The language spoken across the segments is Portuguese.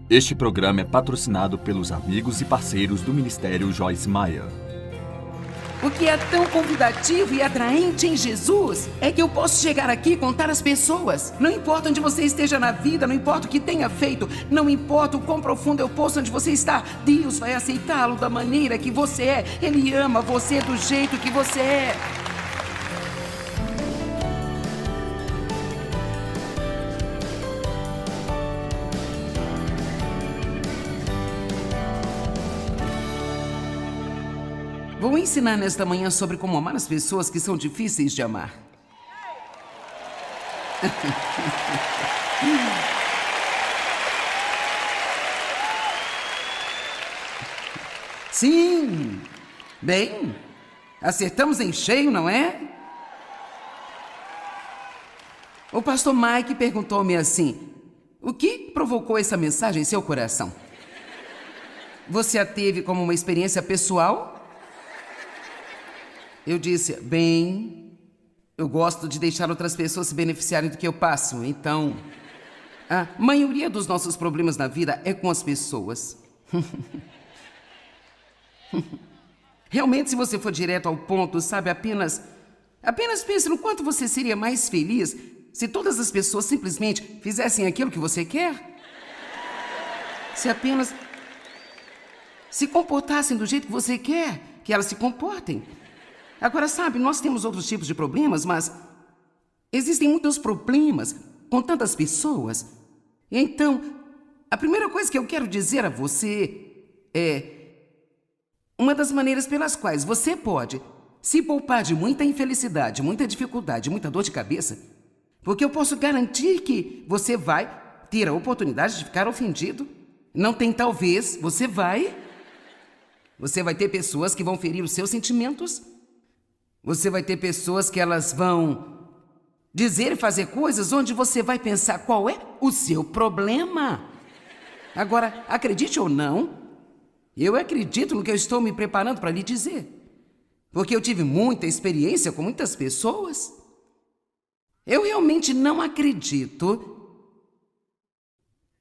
Este programa é patrocinado pelos amigos e parceiros do Ministério Joyce Meyer. O que é tão convidativo e atraente em Jesus é que eu posso chegar aqui e contar às pessoas. Não importa onde você esteja na vida, não importa o que tenha feito, não importa o quão profundo é o poço onde você está, Deus vai aceitá-lo da maneira que você é. Ele ama você do jeito que você é. Vou ensinar nesta manhã sobre como amar as pessoas que são difíceis de amar. Sim! Bem, acertamos em cheio, não é? O pastor Mike perguntou-me assim: o que provocou essa mensagem em seu coração? Você a teve como uma experiência pessoal? Eu disse, bem, eu gosto de deixar outras pessoas se beneficiarem do que eu passo, então... A maioria dos nossos problemas na vida é com as pessoas. Realmente, se você for direto ao ponto, sabe, apenas pense no quanto você seria mais feliz se todas as pessoas simplesmente fizessem aquilo que você quer. Se apenas se comportassem do jeito que você quer que elas se comportem. Agora, sabe, nós temos outros tipos de problemas, mas existem muitos problemas com tantas pessoas. Então, a primeira coisa que eu quero dizer a você é uma das maneiras pelas quais você pode se poupar de muita infelicidade, muita dificuldade, muita dor de cabeça, porque eu posso garantir que você vai ter a oportunidade de ficar ofendido. Não tem talvez, você vai. Você vai ter pessoas que vão ferir os seus sentimentos. Você vai ter pessoas que elas vão dizer e fazer coisas onde você vai pensar qual é o seu problema. Agora, acredite ou não, eu acredito no que eu estou me preparando para lhe dizer. Porque eu tive muita experiência com muitas pessoas. Eu realmente não acredito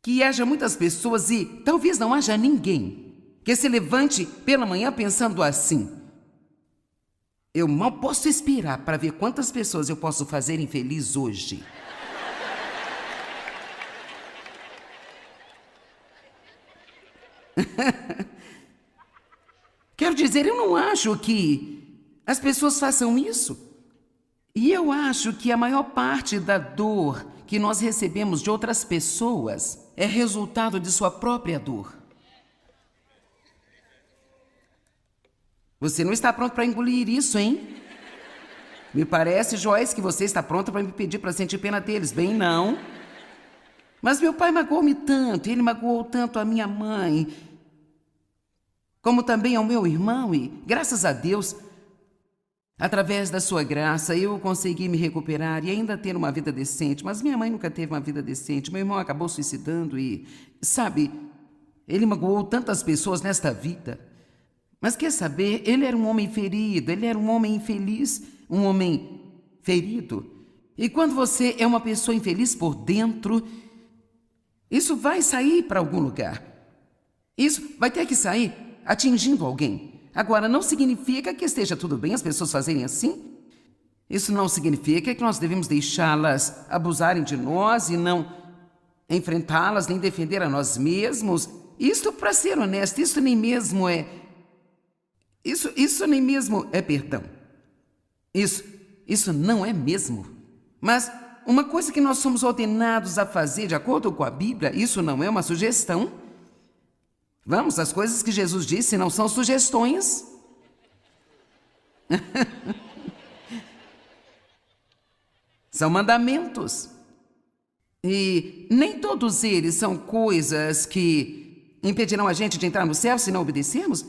que haja muitas pessoas e talvez não haja ninguém que se levante pela manhã pensando assim: eu mal posso esperar para ver quantas pessoas eu posso fazer infeliz hoje. Quero dizer, eu não acho que as pessoas façam isso. E eu acho que a maior parte da dor que nós recebemos de outras pessoas é resultado de sua própria dor. Você não está pronto para engolir isso, hein? Me parece, Joyce, que você está pronta para me pedir para sentir pena deles. Bem, não. Mas meu pai magoou-me tanto, ele magoou tanto a minha mãe, como também ao meu irmão, e graças a Deus, através da sua graça, eu consegui me recuperar e ainda ter uma vida decente. Mas minha mãe nunca teve uma vida decente. Meu irmão acabou suicidando e, sabe, ele magoou tantas pessoas nesta vida. Mas quer saber, ele era um homem ferido, ele era um homem infeliz, um homem ferido. E quando você é uma pessoa infeliz por dentro, isso vai sair para algum lugar. Isso vai ter que sair atingindo alguém. Agora, não significa que esteja tudo bem as pessoas fazerem assim. Isso não significa que nós devemos deixá-las abusarem de nós e não enfrentá-las, nem defender a nós mesmos. Isto, para ser honesto, isso nem mesmo é perdão. Isso não é mesmo. Mas uma coisa que nós somos ordenados a fazer de acordo com a Bíblia, isso não é uma sugestão. Vamos, as coisas que Jesus disse não são sugestões. São mandamentos. E nem todos eles são coisas que impedirão a gente de entrar no céu se não obedecermos.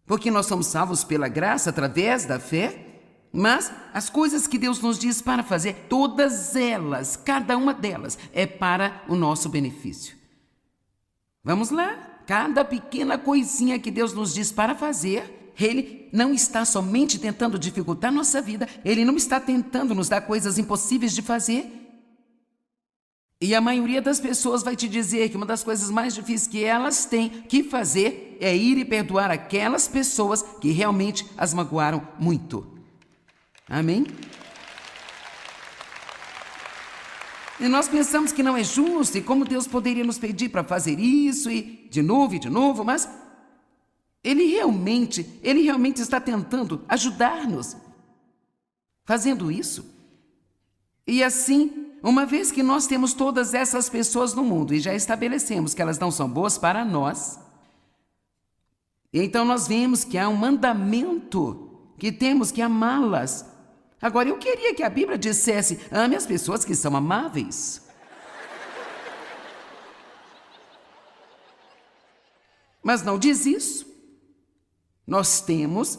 Porque nós somos salvos pela graça através da fé, mas as coisas que Deus nos diz para fazer, todas elas, cada uma delas, é para o nosso benefício. Vamos lá, cada pequena coisinha que Deus nos diz para fazer, Ele não está somente tentando dificultar nossa vida, Ele não está tentando nos dar coisas impossíveis de fazer. E a maioria das pessoas vai te dizer que uma das coisas mais difíceis que elas têm que fazer é ir e perdoar aquelas pessoas que realmente as magoaram muito. Amém? E nós pensamos que não é justo e como Deus poderia nos pedir para fazer isso e de novo, mas Ele realmente está tentando ajudar-nos fazendo isso. E assim, uma vez que nós temos todas essas pessoas no mundo e já estabelecemos que elas não são boas para nós, então nós vemos que há um mandamento que temos que amá-las. Agora, eu queria que a Bíblia dissesse: ame as pessoas que são amáveis. Mas não diz isso. Nós temos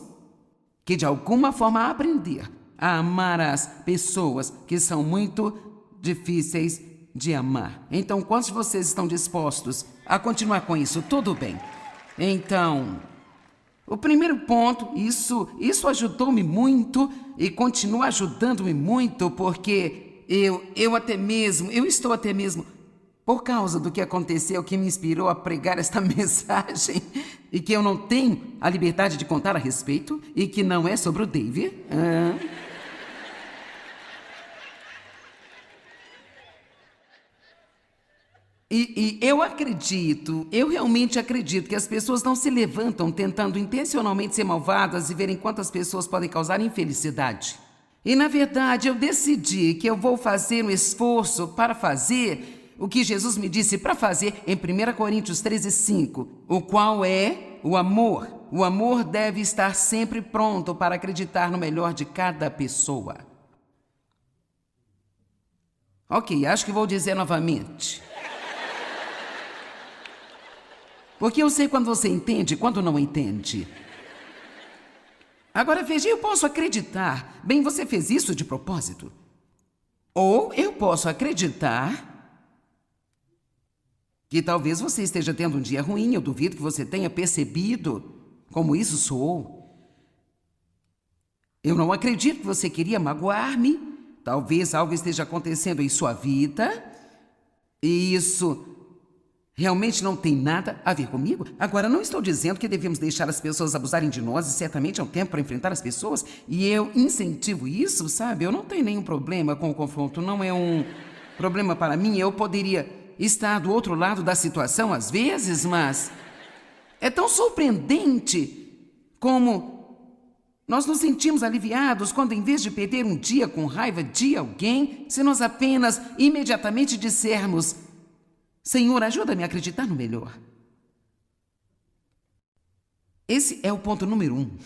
que, de alguma forma, aprender a amar as pessoas que são muito difíceis de amar. Então, quantos de vocês estão dispostos a continuar com isso? Tudo bem. Então, o primeiro ponto, isso ajudou-me muito e continua ajudando-me muito, porque eu estou até mesmo, por causa do que aconteceu, que me inspirou a pregar esta mensagem, e que eu não tenho a liberdade de contar a respeito, e que não é sobre o David. E eu realmente acredito que as pessoas não se levantam tentando intencionalmente ser malvadas e verem quantas pessoas podem causar infelicidade. E na verdade eu decidi que eu vou fazer um esforço para fazer o que Jesus me disse para fazer em 1 Coríntios 13:5, o qual é o amor. O amor deve estar sempre pronto para acreditar no melhor de cada pessoa. Ok, acho que vou dizer novamente. Porque eu sei quando você entende e quando não entende. Agora veja, eu posso acreditar, bem, você fez isso de propósito. Ou eu posso acreditar que talvez você esteja tendo um dia ruim, eu duvido que você tenha percebido como isso soou. Eu não acredito que você queria magoar-me, talvez algo esteja acontecendo em sua vida, e isso realmente não tem nada a ver comigo. Agora, não estou dizendo que devemos deixar as pessoas abusarem de nós, e certamente é um tempo para enfrentar as pessoas, e eu incentivo isso, sabe? Eu não tenho nenhum problema com o confronto, não é um problema para mim. Eu poderia estar do outro lado da situação às vezes, mas é tão surpreendente como nós nos sentimos aliviados quando, em vez de perder um dia com raiva de alguém, se nós apenas imediatamente dissermos: Senhor, ajuda-me a acreditar no melhor. Esse é o ponto número 1.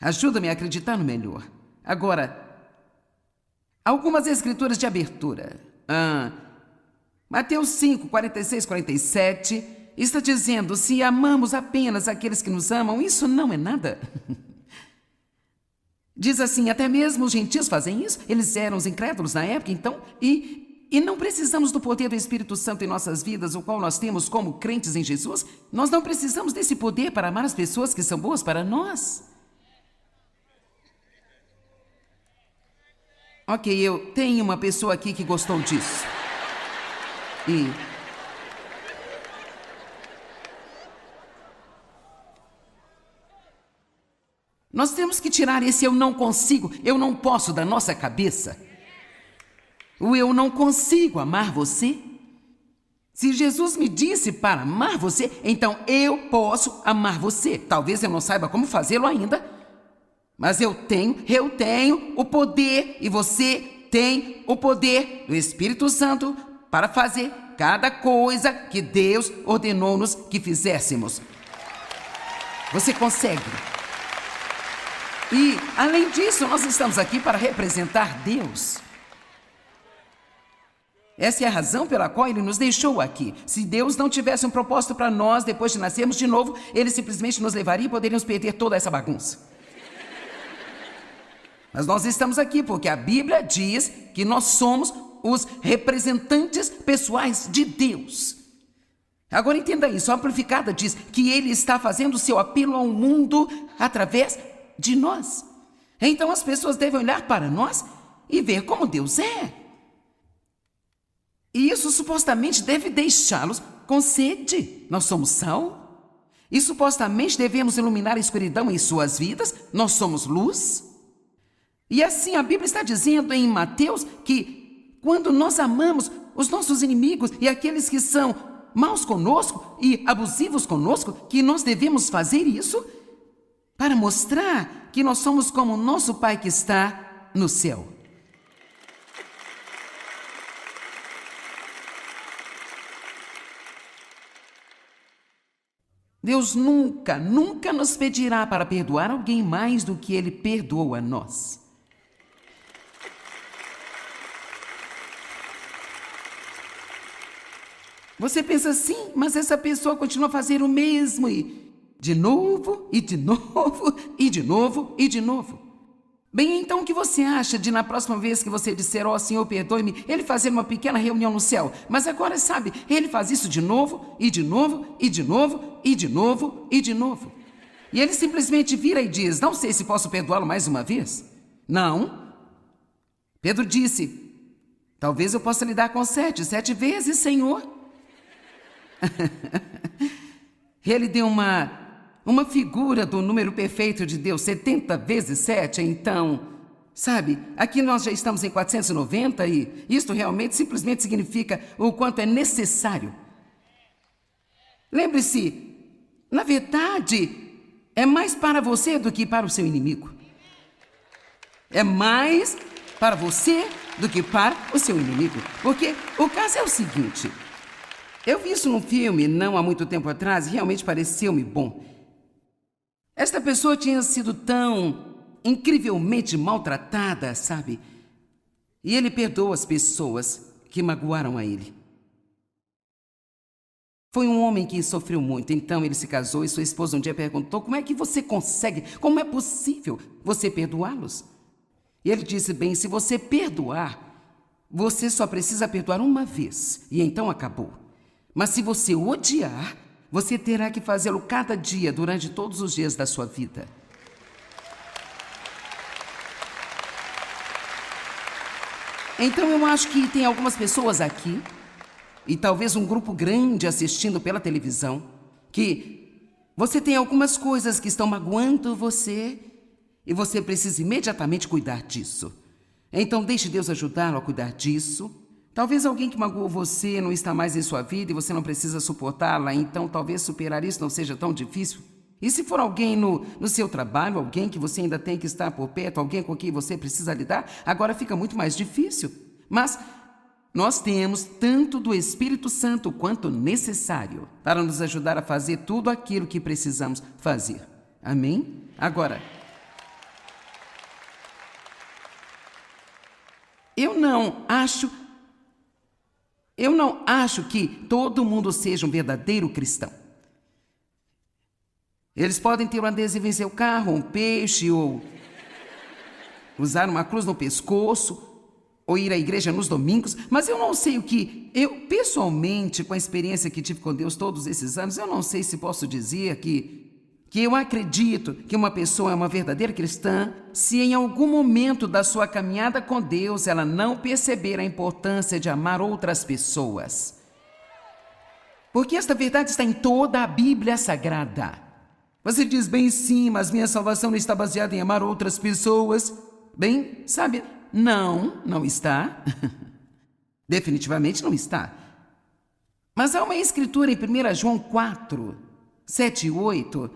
Ajuda-me a acreditar no melhor. Agora, algumas escrituras de abertura. Mateus 5, 46, 47, está dizendo: se amamos apenas aqueles que nos amam, isso não é nada. Diz assim: até mesmo os gentios fazem isso. Eles eram os incrédulos na época, então, e não precisamos do poder do Espírito Santo em nossas vidas, o qual nós temos como crentes em Jesus. Nós não precisamos desse poder para amar as pessoas que são boas para nós. Ok, eu tenho uma pessoa aqui que gostou disso. Nós temos que tirar esse eu não consigo, eu não posso da nossa cabeça. O eu não consigo amar você. Se Jesus me disse para amar você, então eu posso amar você. Talvez eu não saiba como fazê-lo ainda, mas eu tenho o poder, e você tem o poder do Espírito Santo para fazer cada coisa que Deus ordenou-nos que fizéssemos. Você consegue. E, além disso, nós estamos aqui para representar Deus. Essa é a razão pela qual Ele nos deixou aqui. Se Deus não tivesse um propósito para nós depois de nascermos de novo, Ele simplesmente nos levaria e poderíamos perder toda essa bagunça. Mas nós estamos aqui porque a Bíblia diz que nós somos os representantes pessoais de Deus. Agora entenda isso, a Amplificada diz que Ele está fazendo o seu apelo ao mundo através de nós. Então as pessoas devem olhar para nós e ver como Deus é. E isso supostamente deve deixá-los com sede. Nós somos sal. E supostamente devemos iluminar a escuridão em suas vidas. Nós somos luz. E assim a Bíblia está dizendo em Mateus que quando nós amamos os nossos inimigos e aqueles que são maus conosco e abusivos conosco, que nós devemos fazer isso para mostrar que nós somos como o nosso Pai que está no céu. Deus nunca nos pedirá para perdoar alguém mais do que Ele perdoou a nós. Você pensa assim, mas essa pessoa continua a fazer o mesmo e de novo, e de novo, e de novo, e de novo. Bem, então o que você acha de na próxima vez que você disser, ó Senhor, perdoe-me, Ele fazer uma pequena reunião no céu? Mas agora, sabe, Ele faz isso de novo, e de novo, e de novo, e de novo, e de novo. E Ele simplesmente vira e diz, não sei se posso perdoá-lo mais uma vez. Não. Pedro disse, talvez eu possa lidar com 7 vezes, Senhor. Ele deu uma figura do número perfeito de Deus, 70 vezes 7, então, sabe, aqui nós já estamos em 490 e isto realmente simplesmente significa o quanto é necessário. Lembre-se, na verdade, é mais para você do que para o seu inimigo. É mais para você do que para o seu inimigo, porque o caso é o seguinte, eu vi isso num filme não há muito tempo atrás e realmente pareceu-me bom. Esta pessoa tinha sido tão incrivelmente maltratada, sabe? E ele perdoou as pessoas que magoaram a ele. Foi um homem que sofreu muito, então ele se casou e sua esposa um dia perguntou, como é que você consegue, como é possível você perdoá-los? E ele disse, bem, se você perdoar, você só precisa perdoar uma vez e então acabou. Mas se você odiar, você terá que fazê-lo cada dia, durante todos os dias da sua vida. Então eu acho que tem algumas pessoas aqui, e talvez um grupo grande assistindo pela televisão, que você tem algumas coisas que estão magoando você, e você precisa imediatamente cuidar disso. Então deixe Deus ajudá-lo a cuidar disso. Talvez alguém que magoou você não está mais em sua vida e você não precisa suportá-la, então talvez superar isso não seja tão difícil. E se for alguém no seu trabalho, alguém que você ainda tem que estar por perto, alguém com quem você precisa lidar, agora fica muito mais difícil. Mas nós temos tanto do Espírito Santo quanto necessário para nos ajudar a fazer tudo aquilo que precisamos fazer. Amém? Agora, eu não acho que todo mundo seja um verdadeiro cristão. Eles podem ter um adesivo em seu carro, um peixe, ou usar uma cruz no pescoço, ou ir à igreja nos domingos, mas eu não sei o que... Eu, pessoalmente, com a experiência que tive com Deus todos esses anos, eu não sei se posso dizer que eu acredito que uma pessoa é uma verdadeira cristã se em algum momento da sua caminhada com Deus ela não perceber a importância de amar outras pessoas. Porque esta verdade está em toda a Bíblia Sagrada. Você diz, bem, sim, mas minha salvação não está baseada em amar outras pessoas. Bem, sabe, não está. Definitivamente não está. Mas há uma escritura em 1 João 4, 7 e 8...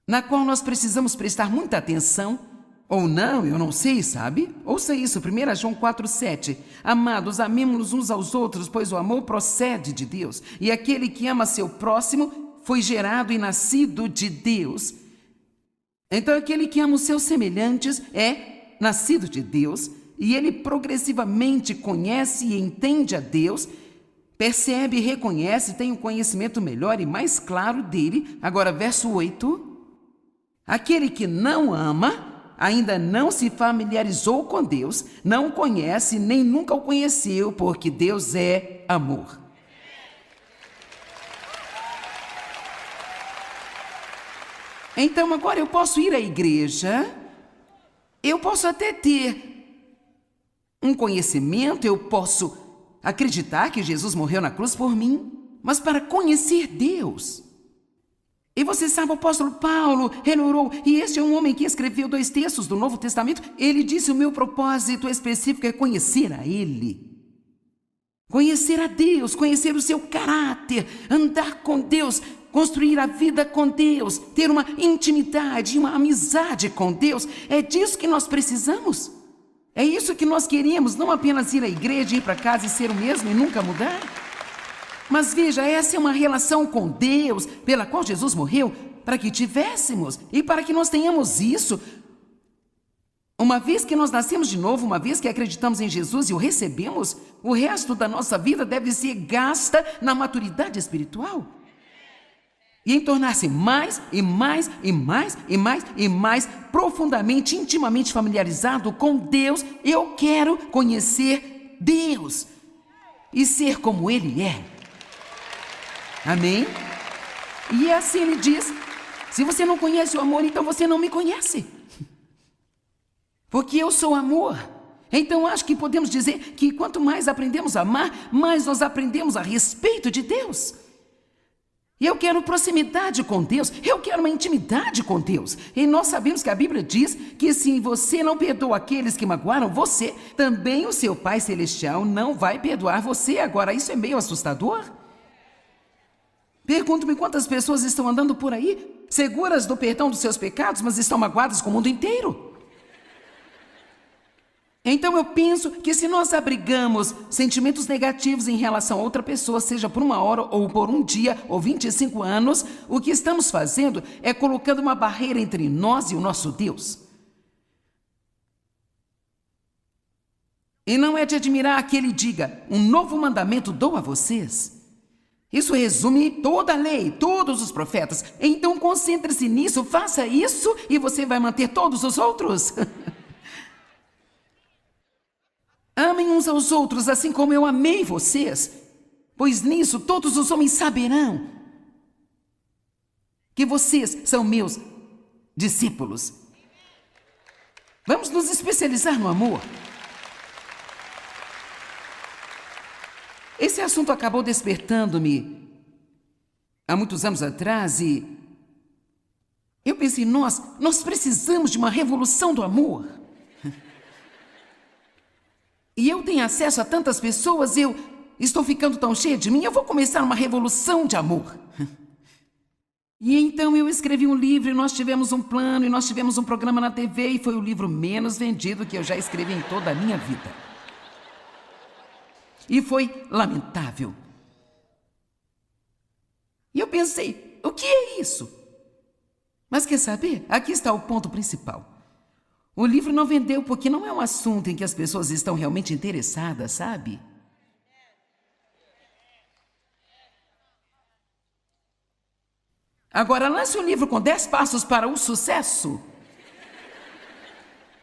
na qual nós precisamos prestar muita atenção, ou não, eu não sei, sabe? Ouça isso, 1 João 4,7. Amados, amemo-nos uns aos outros, pois o amor procede de Deus, e aquele que ama seu próximo foi gerado e nascido de Deus. Então, aquele que ama os seus semelhantes é nascido de Deus, e ele progressivamente conhece e entende a Deus, percebe e reconhece, tem um conhecimento melhor e mais claro dele. Agora, verso 8... aquele que não ama, ainda não se familiarizou com Deus, não conhece nem nunca o conheceu, porque Deus é amor. Então agora eu posso ir à igreja, eu posso até ter um conhecimento, eu posso acreditar que Jesus morreu na cruz por mim, mas para conhecer Deus. E você sabe, o apóstolo Paulo, ele orou, e este é um homem que escreveu 2 textos do Novo Testamento. Ele disse: o meu propósito específico é conhecer a Ele. Conhecer a Deus, conhecer o seu caráter, andar com Deus, construir a vida com Deus, ter uma intimidade, uma amizade com Deus. É disso que nós precisamos. É isso que nós queremos, não apenas ir à igreja, ir para casa e ser o mesmo e nunca mudar. Mas veja, essa é uma relação com Deus, pela qual Jesus morreu, para que tivéssemos e para que nós tenhamos isso. Uma vez que nós nascemos de novo, uma vez que acreditamos em Jesus e o recebemos, o resto da nossa vida deve ser gasta na maturidade espiritual. E em tornar-se mais e mais e mais e mais e mais profundamente, intimamente familiarizado com Deus. Eu quero conhecer Deus e ser como Ele é. Amém? E assim ele diz: se você não conhece o amor, então você não me conhece. Porque eu sou amor. Então acho que podemos dizer que quanto mais aprendemos a amar, mais nós aprendemos a respeito de Deus. E eu quero proximidade com Deus, eu quero uma intimidade com Deus. E nós sabemos que a Bíblia diz que se você não perdoa aqueles que magoaram você, também o seu Pai Celestial não vai perdoar você. Agora, isso é meio assustador. Pergunto-me quantas pessoas estão andando por aí, seguras do perdão dos seus pecados, mas estão magoadas com o mundo inteiro. Então eu penso que se nós abrigamos sentimentos negativos em relação a outra pessoa, seja por 1 hora ou por 1 dia ou 25 anos, o que estamos fazendo é colocando uma barreira entre nós e o nosso Deus. E não é de admirar que ele diga: um novo mandamento dou a vocês. Isso resume toda a lei, todos os profetas. Então concentre-se nisso, faça isso e você vai manter todos os outros. Amem uns aos outros assim como eu amei vocês, pois nisso todos os homens saberão que vocês são meus discípulos. Vamos nos especializar no amor. Esse assunto acabou despertando-me há muitos anos atrás e eu pensei: nós precisamos de uma revolução do amor. E eu tenho acesso a tantas pessoas, eu estou ficando tão cheia de mim, eu vou começar uma revolução de amor. E então eu escrevi um livro, e nós tivemos um plano, e nós tivemos um programa na TV, e foi o livro menos vendido que eu já escrevi em toda a minha vida. E foi lamentável. E eu pensei: o que é isso? Mas quer saber? Aqui está o ponto principal. O livro não vendeu porque não é um assunto em que as pessoas estão realmente interessadas, sabe? Agora, lance um livro com 10 passos para o sucesso.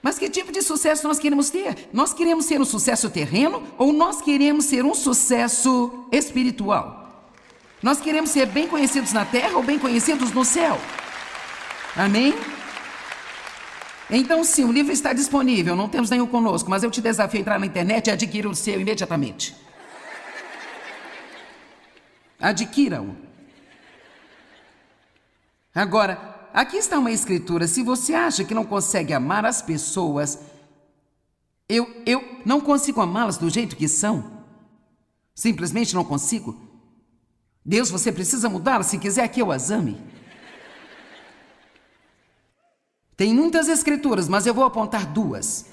Mas que tipo de sucesso nós queremos ter? Nós queremos ser um sucesso terreno ou nós queremos ser um sucesso espiritual? Nós queremos ser bem conhecidos na terra ou bem conhecidos no céu? Amém? Então sim, o livro está disponível, não temos nenhum conosco, mas eu te desafio a entrar na internet e adquirir o seu imediatamente. Adquira-o. Agora, aqui está uma escritura: se você acha que não consegue amar as pessoas, eu não consigo amá-las do jeito que são. Simplesmente não consigo. Deus, você precisa mudá-las se quiser que eu as ame. Tem muitas escrituras, mas eu vou apontar 2.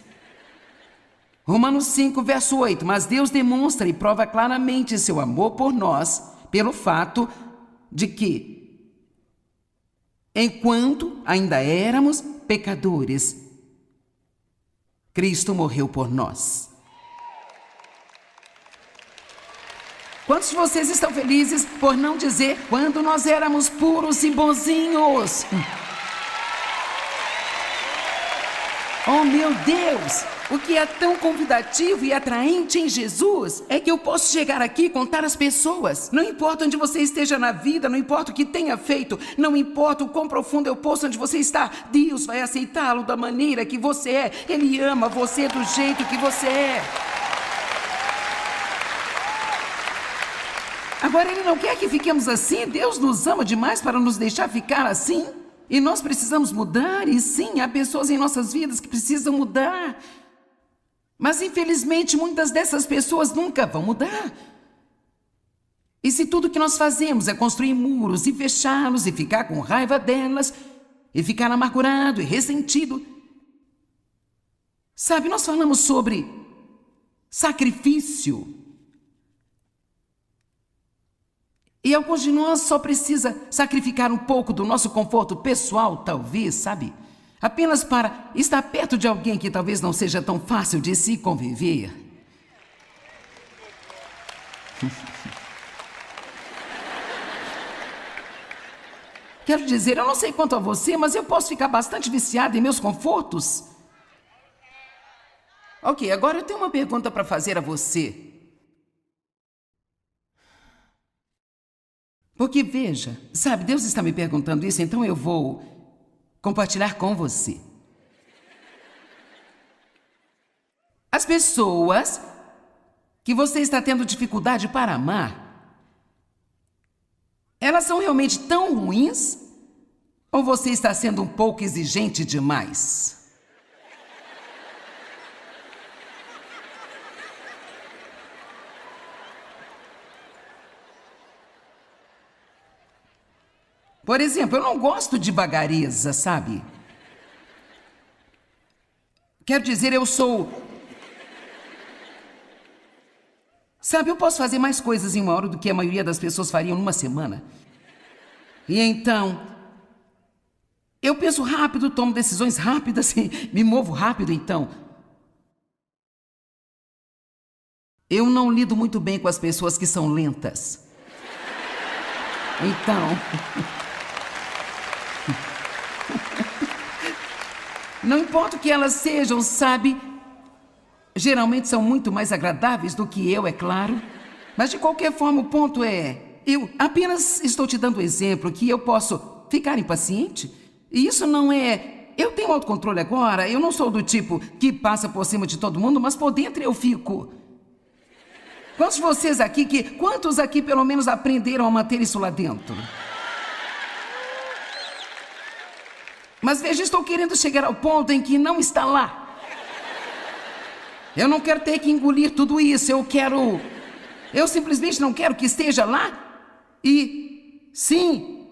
Romanos 5, verso 8. Mas Deus demonstra e prova claramente seu amor por nós, pelo fato de que, enquanto ainda éramos pecadores, Cristo morreu por nós. Quantos de vocês estão felizes por não dizer quando nós éramos puros e bonzinhos? Oh, meu Deus! O que é tão convidativo e atraente em Jesus é que eu posso chegar aqui e contar às pessoas. Não importa onde você esteja na vida, não importa o que tenha feito, não importa o quão profundo é o poço onde você está, Deus vai aceitá-lo da maneira que você é. Ele ama você do jeito que você é. Agora, Ele não quer que fiquemos assim. Deus nos ama demais para nos deixar ficar assim. E nós precisamos mudar. E sim, há pessoas em nossas vidas que precisam mudar. Mas, infelizmente, muitas dessas pessoas nunca vão mudar. E se tudo que nós fazemos é construir muros e fechá-los e ficar com raiva delas e ficar amargurado e ressentido. Sabe, nós falamos sobre sacrifício. E alguns de nós só precisa sacrificar um pouco do nosso conforto pessoal, talvez, sabe? Apenas para estar perto de alguém que talvez não seja tão fácil de se conviver. Quero dizer, eu não sei quanto a você, mas eu posso ficar bastante viciada em meus confortos. Ok, agora eu tenho uma pergunta para fazer a você. Porque veja, sabe, Deus está me perguntando isso, então eu vou compartilhar com você. As pessoas que você está tendo dificuldade para amar, elas são realmente tão ruins? Ou você está sendo um pouco exigente demais? Por exemplo, eu não gosto de vagareza, sabe? Quero dizer, eu sou... Sabe, eu posso fazer mais coisas em uma hora do que a maioria das pessoas fariam numa semana. E então, eu penso rápido, tomo decisões rápidas e me movo rápido, então. Eu não lido muito bem com as pessoas que são lentas. Então... Não importa o que elas sejam, sabe? Geralmente são muito mais agradáveis do que eu, é claro. Mas de qualquer forma, o ponto é... Eu apenas estou te dando um exemplo que eu posso ficar impaciente. E isso não é... Eu tenho autocontrole agora. Eu não sou do tipo que passa por cima de todo mundo, mas por dentro eu fico... Quantos aqui pelo menos aprenderam a manter isso lá dentro? Mas veja, estou querendo chegar ao ponto em que não está lá. Eu não quero ter que engolir tudo isso, eu simplesmente não quero que esteja lá. E, sim,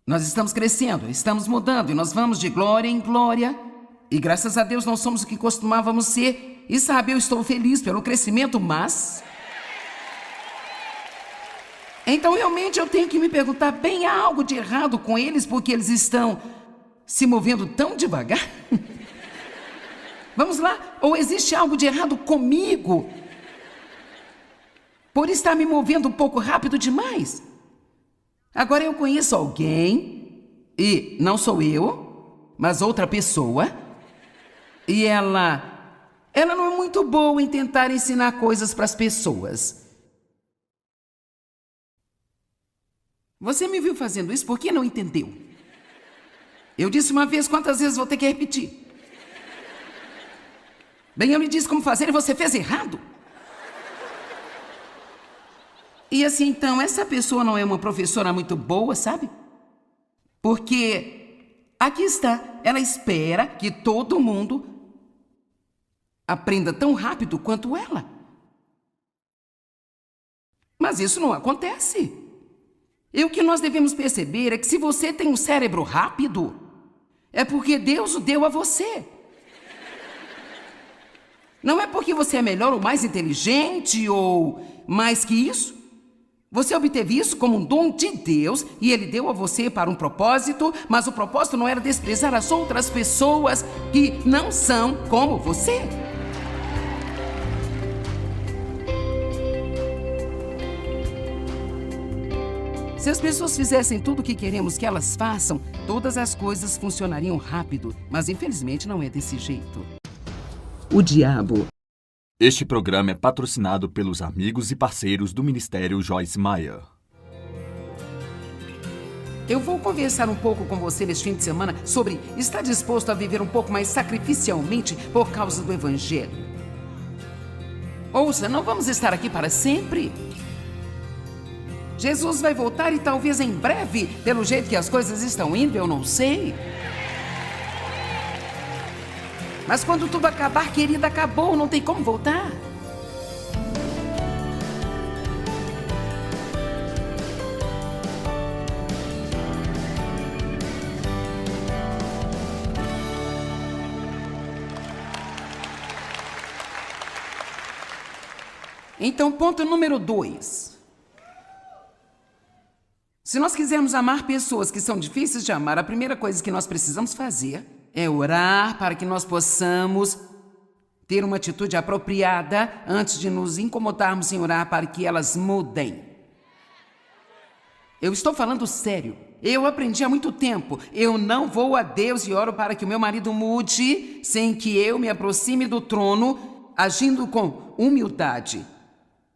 nós estamos crescendo, estamos mudando e nós vamos de glória em glória. E graças a Deus não somos o que costumávamos ser. E sabe, eu estou feliz pelo crescimento, mas... Então realmente eu tenho que me perguntar, bem, há algo de errado com eles porque eles estão se movendo tão devagar? Vamos lá, ou existe algo de errado comigo por estar me movendo um pouco rápido demais? Agora eu conheço alguém, e não sou eu, mas outra pessoa, e ela não é muito boa em tentar ensinar coisas para as pessoas. Você me viu fazendo isso, por que não entendeu? Eu disse uma vez, quantas vezes vou ter que repetir? Bem, eu lhe disse como fazer e você fez errado. E assim, então, essa pessoa não é uma professora muito boa, sabe? Porque aqui está, ela espera que todo mundo aprenda tão rápido quanto ela. Mas isso não acontece. E o que nós devemos perceber é que se você tem um cérebro rápido, é porque Deus o deu a você. Não é porque você é melhor ou mais inteligente ou mais que isso. Você obteve isso como um dom de Deus e Ele deu a você para um propósito, mas o propósito não era desprezar as outras pessoas que não são como você. Se as pessoas fizessem tudo o que queremos que elas façam, todas as coisas funcionariam rápido, mas infelizmente não é desse jeito. O diabo. Este programa é patrocinado pelos amigos e parceiros do Ministério Joyce Meyer. Eu vou conversar um pouco com você neste fim de semana sobre estar disposto a viver um pouco mais sacrificialmente por causa do Evangelho. Ouça, não vamos estar aqui para sempre. Jesus vai voltar e talvez em breve, pelo jeito que as coisas estão indo, eu não sei. Mas quando tudo acabar, querida, acabou, não tem como voltar. Então, ponto número 2. Se nós quisermos amar pessoas que são difíceis de amar, a primeira coisa que nós precisamos fazer é orar para que nós possamos ter uma atitude apropriada antes de nos incomodarmos em orar para que elas mudem. Eu estou falando sério. Eu aprendi há muito tempo. Eu não vou a Deus e oro para que o meu marido mude sem que eu me aproxime do trono, agindo com humildade.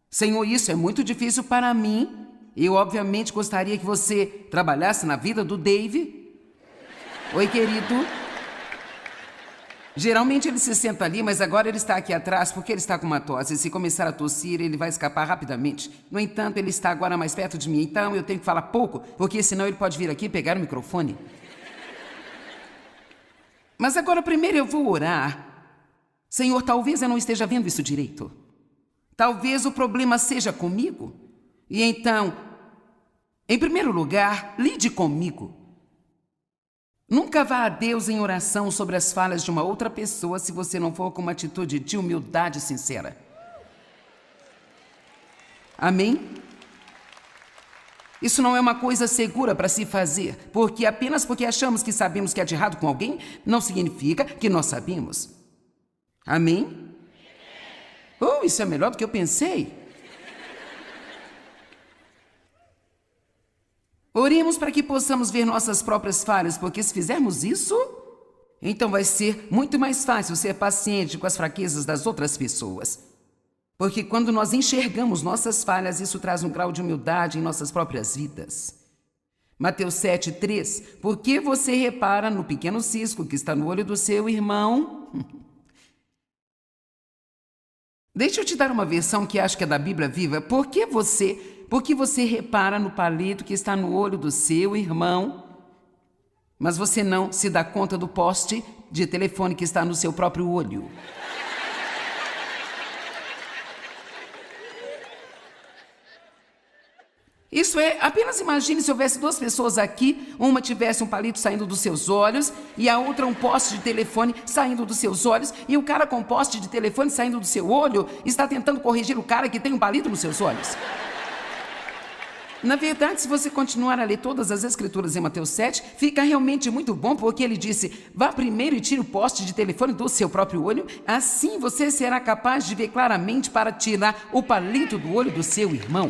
Senhor, isso é muito difícil para mim. Eu, obviamente, gostaria que você trabalhasse na vida do Dave. Oi, querido. Geralmente ele se senta ali, mas agora ele está aqui atrás porque ele está com uma tosse. Se começar a tossir, ele vai escapar rapidamente. No entanto, ele está agora mais perto de mim, então eu tenho que falar pouco, porque senão ele pode vir aqui e pegar o microfone. Mas agora primeiro eu vou orar. Senhor, talvez eu não esteja vendo isso direito. Talvez o problema seja comigo. E então, em primeiro lugar, lide comigo. Nunca vá a Deus em oração sobre as falhas de uma outra pessoa se você não for com uma atitude de humildade sincera. Amém? Isso não é uma coisa segura para se fazer, porque apenas porque achamos que sabemos que há de errado com alguém, não significa que nós sabemos. Amém? Oh, isso é melhor do que eu pensei. Oremos para que possamos ver nossas próprias falhas, porque se fizermos isso, então vai ser muito mais fácil ser paciente com as fraquezas das outras pessoas. Porque quando nós enxergamos nossas falhas, isso traz um grau de humildade em nossas próprias vidas. Mateus 7:3. Por que você repara no pequeno cisco que está no olho do seu irmão? Deixa eu te dar uma versão que acho que é da Bíblia Viva. Por que você repara no palito que está no olho do seu irmão, mas você não se dá conta do poste de telefone que está no seu próprio olho? Isso é, apenas imagine se houvesse duas pessoas aqui, uma tivesse um palito saindo dos seus olhos e a outra um poste de telefone saindo dos seus olhos, e o cara com poste de telefone saindo do seu olho está tentando corrigir o cara que tem um palito nos seus olhos. Na verdade, se você continuar a ler todas as escrituras em Mateus 7, fica realmente muito bom, porque ele disse: vá primeiro e tire o poste de telefone do seu próprio olho, assim você será capaz de ver claramente para tirar o palito do olho do seu irmão.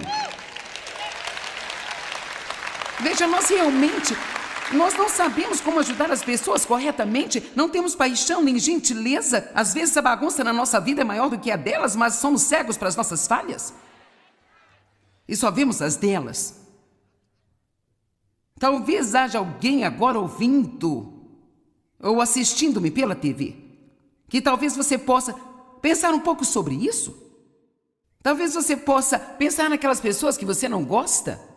Veja, nós não sabemos como ajudar as pessoas corretamente, não temos paixão nem gentileza. Às vezes a bagunça na nossa vida é maior do que a delas, mas somos cegos para as nossas falhas. E só vemos as delas. Talvez haja alguém agora ouvindo ou assistindo-me pela TV, que talvez você possa pensar um pouco sobre isso. Talvez você possa pensar naquelas pessoas que você não gosta.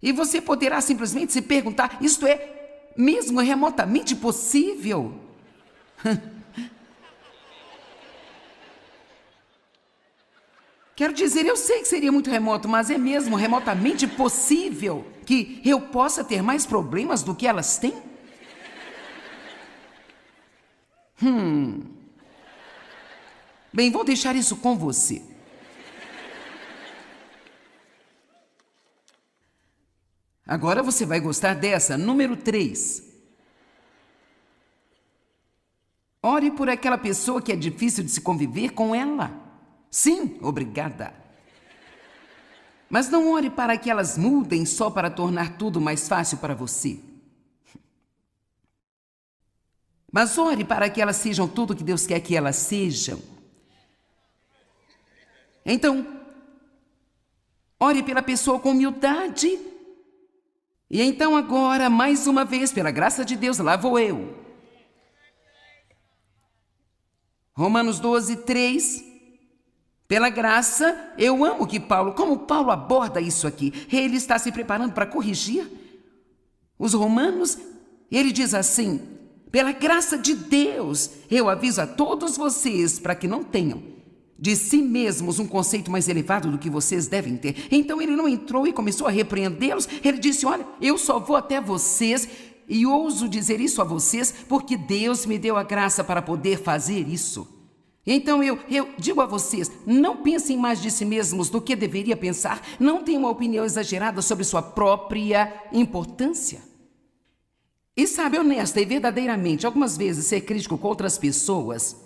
E você poderá simplesmente se perguntar: isto é mesmo remotamente possível? Quero dizer, eu sei que seria muito remoto, mas é mesmo remotamente possível que eu possa ter mais problemas do que elas têm? Bem, vou deixar isso com você. Agora você vai gostar dessa, número 3. Ore por aquela pessoa que é difícil de se conviver com ela. Sim, obrigada. Mas não ore para que elas mudem só para tornar tudo mais fácil para você. Mas ore para que elas sejam tudo o que Deus quer que elas sejam. Então, ore pela pessoa com humildade. E então agora, mais uma vez, pela graça de Deus, lá vou eu. Romanos 12:3. Pela graça, eu amo que como Paulo aborda isso aqui. Ele está se preparando para corrigir os romanos. Ele diz assim: pela graça de Deus, eu aviso a todos vocês para que não tenham de si mesmos um conceito mais elevado do que vocês devem ter. Então ele não entrou e começou a repreendê-los. Ele disse: olha, eu só vou até vocês e ouso dizer isso a vocês porque Deus me deu a graça para poder fazer isso. Então eu digo a vocês, não pensem mais de si mesmos do que deveria pensar, não tenham uma opinião exagerada sobre sua própria importância. E sabe, honesta e verdadeiramente, algumas vezes ser crítico com outras pessoas,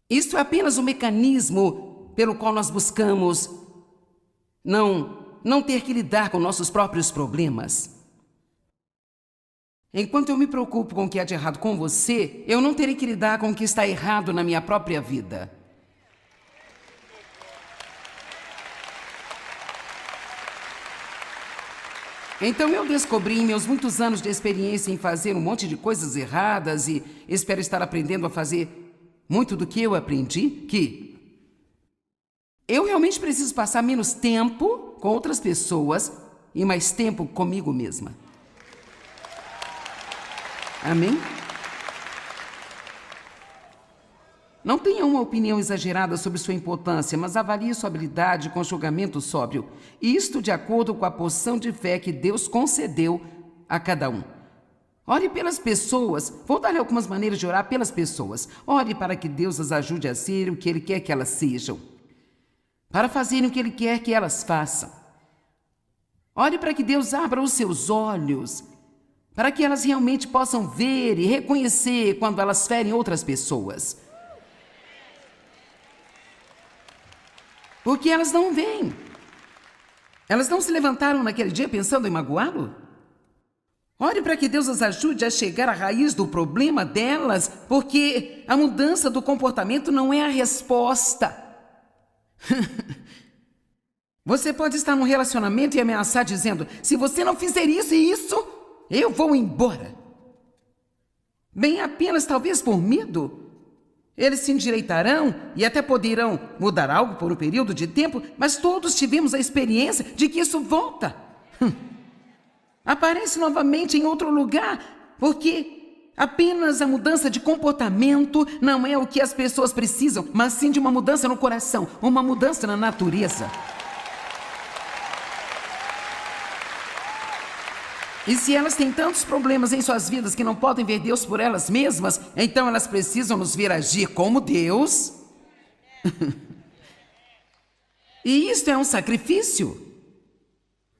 isso é apenas um mecanismo pelo qual nós buscamos não ter que lidar com nossos próprios problemas. Enquanto eu me preocupo com o que há de errado com você, eu não terei que lidar com o que está errado na minha própria vida. Então eu descobri em meus muitos anos de experiência em fazer um monte de coisas erradas e espero estar aprendendo a fazer muito do que eu aprendi, que eu realmente preciso passar menos tempo com outras pessoas e mais tempo comigo mesma. Amém? Não tenha uma opinião exagerada sobre sua importância, mas avalie sua habilidade com julgamento sóbrio. Isto de acordo com a porção de fé que Deus concedeu a cada um. Ore pelas pessoas. Vou dar-lhe algumas maneiras de orar pelas pessoas. Ore para que Deus as ajude a ser o que Ele quer que elas sejam. Para fazerem o que Ele quer que elas façam. Ore para que Deus abra os seus olhos, para que elas realmente possam ver e reconhecer quando elas ferem outras pessoas. Porque elas não veem. Elas não se levantaram naquele dia pensando em magoá-lo? Ore para que Deus as ajude a chegar à raiz do problema delas, porque a mudança do comportamento não é a resposta. Você pode estar num relacionamento e ameaçar dizendo: se você não fizer isso e isso, eu vou embora. Bem, apenas talvez por medo. Eles se endireitarão e até poderão mudar algo por um período de tempo, mas todos tivemos a experiência de que isso volta. Aparece novamente em outro lugar, porque apenas a mudança de comportamento não é o que as pessoas precisam, mas sim de uma mudança no coração, uma mudança na natureza. E se elas têm tantos problemas em suas vidas que não podem ver Deus por elas mesmas, então elas precisam nos ver agir como Deus. E isto é um sacrifício.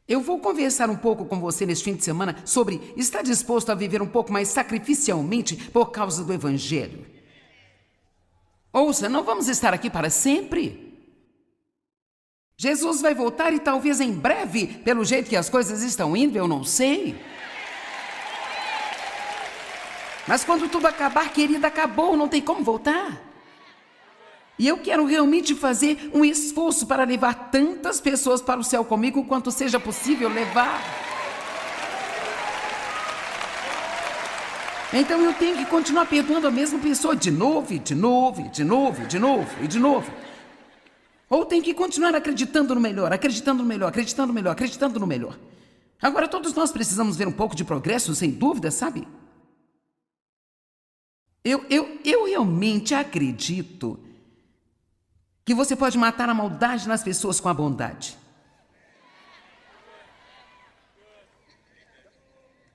Eu vou conversar um pouco com você neste fim de semana sobre estar disposto a viver um pouco mais sacrificialmente por causa do Evangelho. Ouça, não vamos estar aqui para sempre. Jesus vai voltar e talvez em breve, pelo jeito que as coisas estão indo, eu não sei. Mas quando tudo acabar, querida, acabou, não tem como voltar. E eu quero realmente fazer um esforço para levar tantas pessoas para o céu comigo quanto seja possível levar. Então eu tenho que continuar perdoando a mesma pessoa de novo, e de novo, e de novo, e de novo, e de novo. Ou tem que continuar acreditando no melhor, acreditando no melhor, acreditando no melhor, acreditando no melhor. Agora, todos nós precisamos ver um pouco de progresso, sem dúvida, sabe? Eu realmente acredito que você pode matar a maldade nas pessoas com a bondade.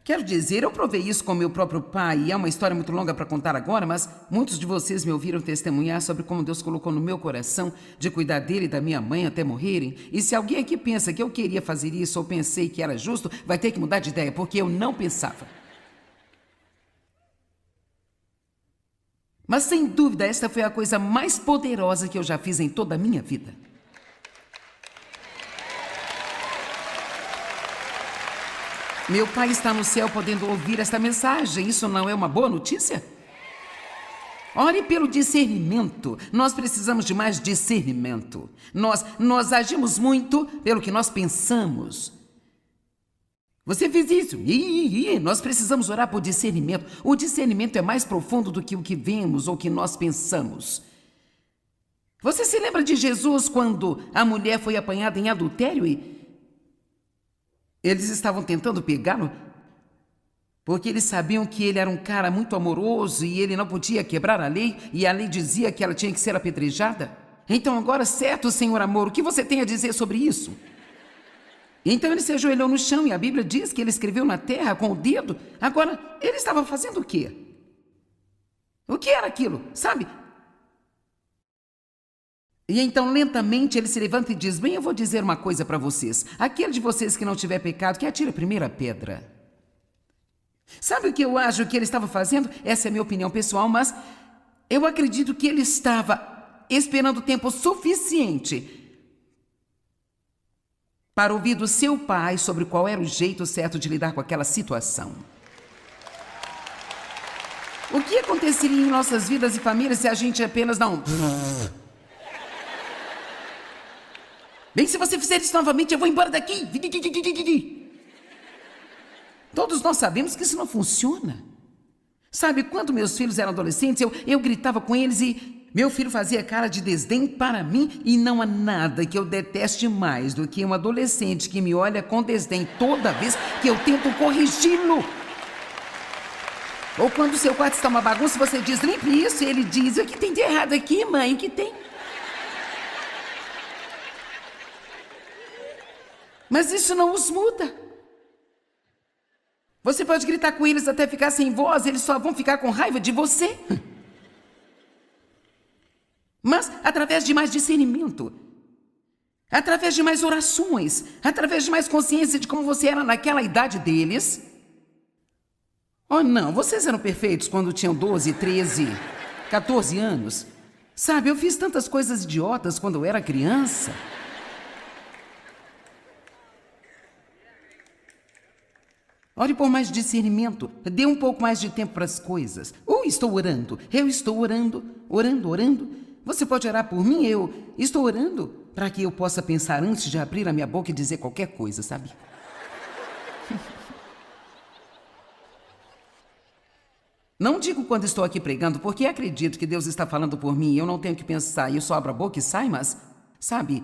Quero dizer, eu provei isso com meu próprio pai, e é uma história muito longa para contar agora, mas muitos de vocês me ouviram testemunhar sobre como Deus colocou no meu coração de cuidar dele e da minha mãe até morrerem. E se alguém aqui pensa que eu queria fazer isso ou pensei que era justo, vai ter que mudar de ideia, porque eu não pensava. Mas sem dúvida, esta foi a coisa mais poderosa que eu já fiz em toda a minha vida. Meu pai está no céu podendo ouvir esta mensagem. Isso não é uma boa notícia? Ore pelo discernimento. Nós precisamos de mais discernimento. Nós agimos muito pelo que nós pensamos. Você fez isso. Nós precisamos orar por discernimento. O discernimento é mais profundo do que o que vemos ou que nós pensamos. Você se lembra de Jesus quando a mulher foi apanhada em adultério e eles estavam tentando pegá-lo? Porque eles sabiam que ele era um cara muito amoroso e ele não podia quebrar a lei, e a lei dizia que ela tinha que ser apedrejada. Então agora, certo, Senhor amor, o que você tem a dizer sobre isso? Então ele se ajoelhou no chão e a Bíblia diz que ele escreveu na terra com o dedo. Agora, ele estava fazendo o quê? O que era aquilo, sabe? E então, lentamente, ele se levanta e diz: bem, eu vou dizer uma coisa para vocês. Aquele de vocês que não tiver pecado, que atire a primeira pedra. Sabe o que eu acho que ele estava fazendo? Essa é a minha opinião pessoal, mas eu acredito que ele estava esperando tempo suficiente para ouvir do seu pai sobre qual era o jeito certo de lidar com aquela situação. O que aconteceria em nossas vidas e famílias se a gente apenas não... Bem, se você fizer isso novamente, eu vou embora daqui. Todos nós sabemos que isso não funciona. Sabe, quando meus filhos eram adolescentes, eu gritava com eles e meu filho fazia cara de desdém para mim, e não há nada que eu deteste mais do que um adolescente que me olha com desdém toda vez que eu tento corrigi-lo. Ou quando o seu quarto está uma bagunça, você diz: limpe isso, e ele diz: o que tem de errado aqui, mãe? O que tem? Mas isso não os muda. Você pode gritar com eles até ficar sem voz, eles só vão ficar com raiva de você. Mas através de mais discernimento, através de mais orações, através de mais consciência de como você era naquela idade deles. Oh não, vocês eram perfeitos quando tinham 12, 13, 14 anos. Sabe, eu fiz tantas coisas idiotas quando eu era criança. Ore por mais discernimento, dê um pouco mais de tempo para as coisas. Estou orando, eu estou orando. Você pode orar por mim? Eu estou orando para que eu possa pensar antes de abrir a minha boca e dizer qualquer coisa, sabe? Não digo quando estou aqui pregando, porque acredito que Deus está falando por mim e eu não tenho que pensar, e eu só abro a boca e sai, mas, sabe,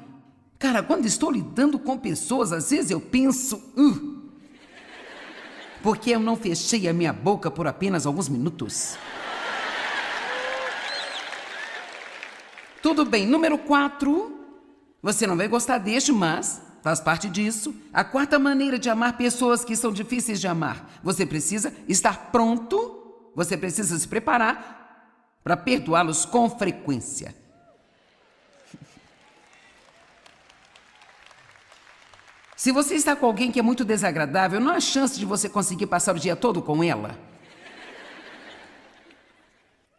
cara, quando estou lidando com pessoas, às vezes eu penso... porque eu não fechei a minha boca por apenas alguns minutos. Tudo bem, número 4. Você não vai gostar deste, mas faz parte disso. A quarta maneira de amar pessoas que são difíceis de amar. Você precisa estar pronto, você precisa se preparar para perdoá-los com frequência. Se você está com alguém que é muito desagradável, não há chance de você conseguir passar o dia todo com ela.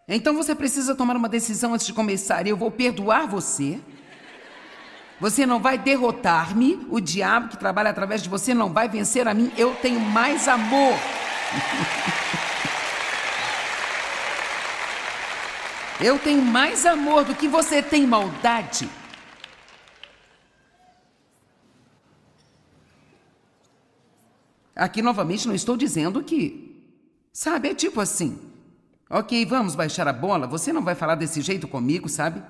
Então você precisa tomar uma decisão antes de começar. Eu vou perdoar você. Você não vai derrotar-me. O diabo que trabalha através de você não vai vencer a mim. Eu tenho mais amor. Eu tenho mais amor do que você tem maldade. Aqui, novamente, não estou dizendo que... Sabe, é tipo assim... Ok, vamos baixar a bola, você não vai falar desse jeito comigo, sabe?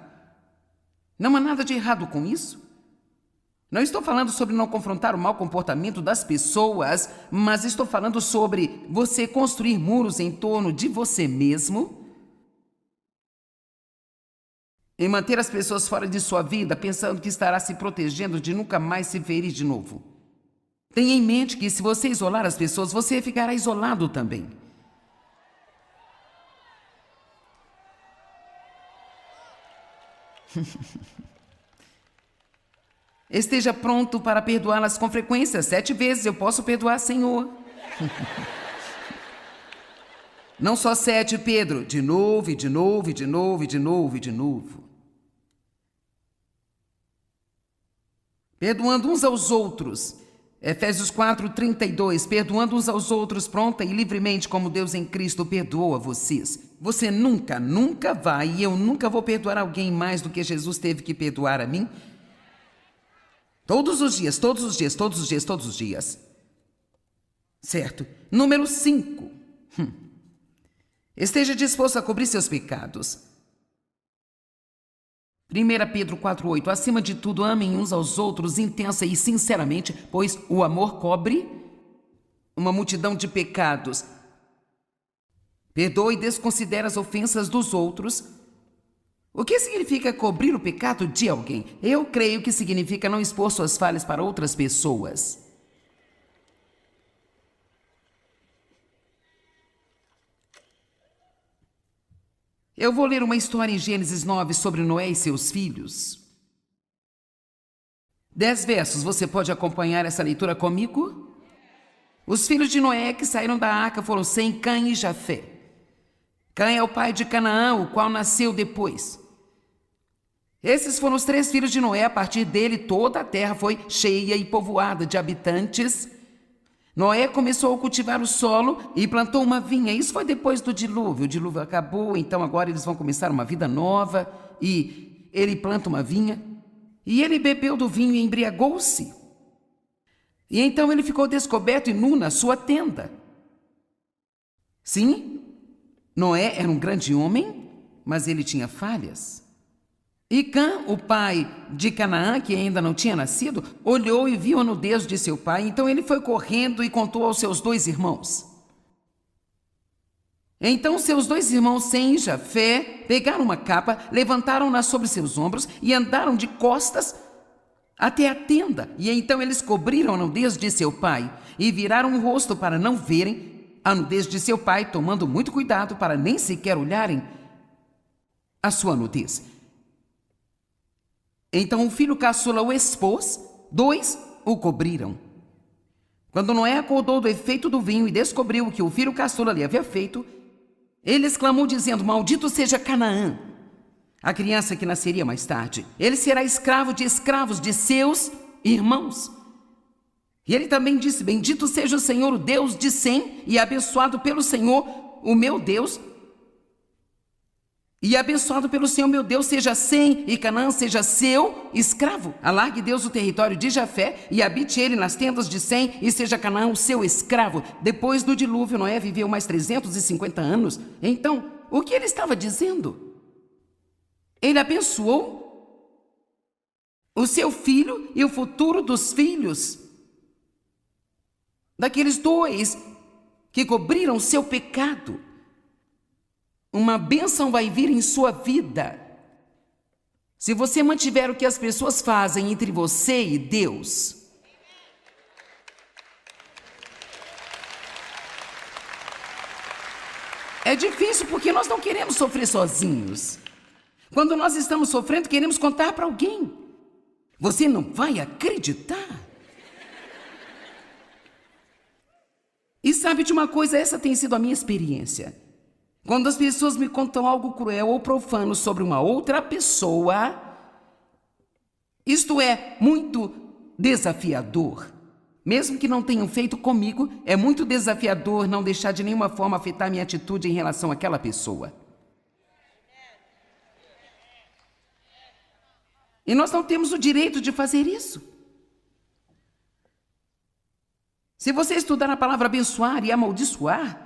Não há nada de errado com isso. Não estou falando sobre não confrontar o mau comportamento das pessoas, mas estou falando sobre você construir muros em torno de você mesmo e manter as pessoas fora de sua vida, pensando que estará se protegendo de nunca mais se ferir de novo. Tenha em mente que se você isolar as pessoas, você ficará isolado também. Esteja pronto para perdoá-las com frequência. 7 vezes eu posso perdoar, Senhor. Não só 7, Pedro. De novo, e de novo, e de novo, e de novo, e de novo. Perdoando uns aos outros. Efésios 4:32, perdoando uns aos outros pronta e livremente como Deus em Cristo perdoa vocês. Você nunca vai, e eu nunca vou perdoar alguém mais do que Jesus teve que perdoar a mim. Todos os dias, todos os dias, todos os dias, todos os dias. Certo. Número 5. Esteja disposto a cobrir seus pecados. 1 Pedro 4,8. Acima de tudo, amem uns aos outros intensa e sinceramente, pois o amor cobre uma multidão de pecados. Perdoa e desconsidera as ofensas dos outros. O que significa cobrir o pecado de alguém? Eu creio que significa não expor suas falhas para outras pessoas. Eu vou ler uma história em Gênesis 9 sobre Noé e seus filhos. 10 versos, você pode acompanhar essa leitura comigo? Os filhos de Noé que saíram da arca foram Sem, Cã e Jafé. Cã é o pai de Canaã, o qual nasceu depois. Esses foram os 3 filhos de Noé. A partir dele, toda a terra foi cheia e povoada de habitantes. Noé começou a cultivar o solo e plantou uma vinha. Isso foi depois do dilúvio. O dilúvio acabou, então agora eles vão começar uma vida nova. E ele planta uma vinha. E ele bebeu do vinho e embriagou-se. E então ele ficou descoberto e nu na sua tenda. Sim, Noé era um grande homem, mas ele tinha falhas. E Cã, o pai de Canaã, que ainda não tinha nascido, olhou e viu a nudez de seu pai. Então ele foi correndo e contou aos seus 2 irmãos. Então seus 2 irmãos, Sem e Jafé, pegaram uma capa, levantaram-na sobre seus ombros e andaram de costas até a tenda. E então eles cobriram a nudez de seu pai e viraram o rosto para não verem a nudez de seu pai, tomando muito cuidado para nem sequer olharem a sua nudez. Então o filho caçula o expôs, 2 o cobriram. Quando Noé acordou do efeito do vinho e descobriu o que o filho caçula lhe havia feito, ele exclamou dizendo: maldito seja Canaã, a criança que nasceria mais tarde. Ele será escravo de escravos de seus irmãos. E ele também disse: bendito seja o Senhor, o Deus de Sem, e abençoado pelo Senhor, o meu Deus. E abençoado pelo Senhor, meu Deus, seja Sem e Canaã seja seu escravo. Alargue Deus o território de Jafé e habite ele nas tendas de Sem, e seja Canaã o seu escravo. Depois do dilúvio, Noé viveu mais 350 anos. Então, o que ele estava dizendo? Ele abençoou o seu filho e o futuro dos filhos daqueles 2 que cobriram seu pecado. Uma bênção vai vir em sua vida se você mantiver o que as pessoas fazem entre você e Deus. É difícil porque nós não queremos sofrer sozinhos. Quando nós estamos sofrendo, queremos contar para alguém. Você não vai acreditar. E sabe de uma coisa? Essa tem sido a minha experiência. Quando as pessoas me contam algo cruel ou profano sobre uma outra pessoa, isto é muito desafiador. Mesmo que não tenham feito comigo, é muito desafiador não deixar de nenhuma forma afetar minha atitude em relação àquela pessoa. E nós não temos o direito de fazer isso. Se você estudar a palavra abençoar e amaldiçoar,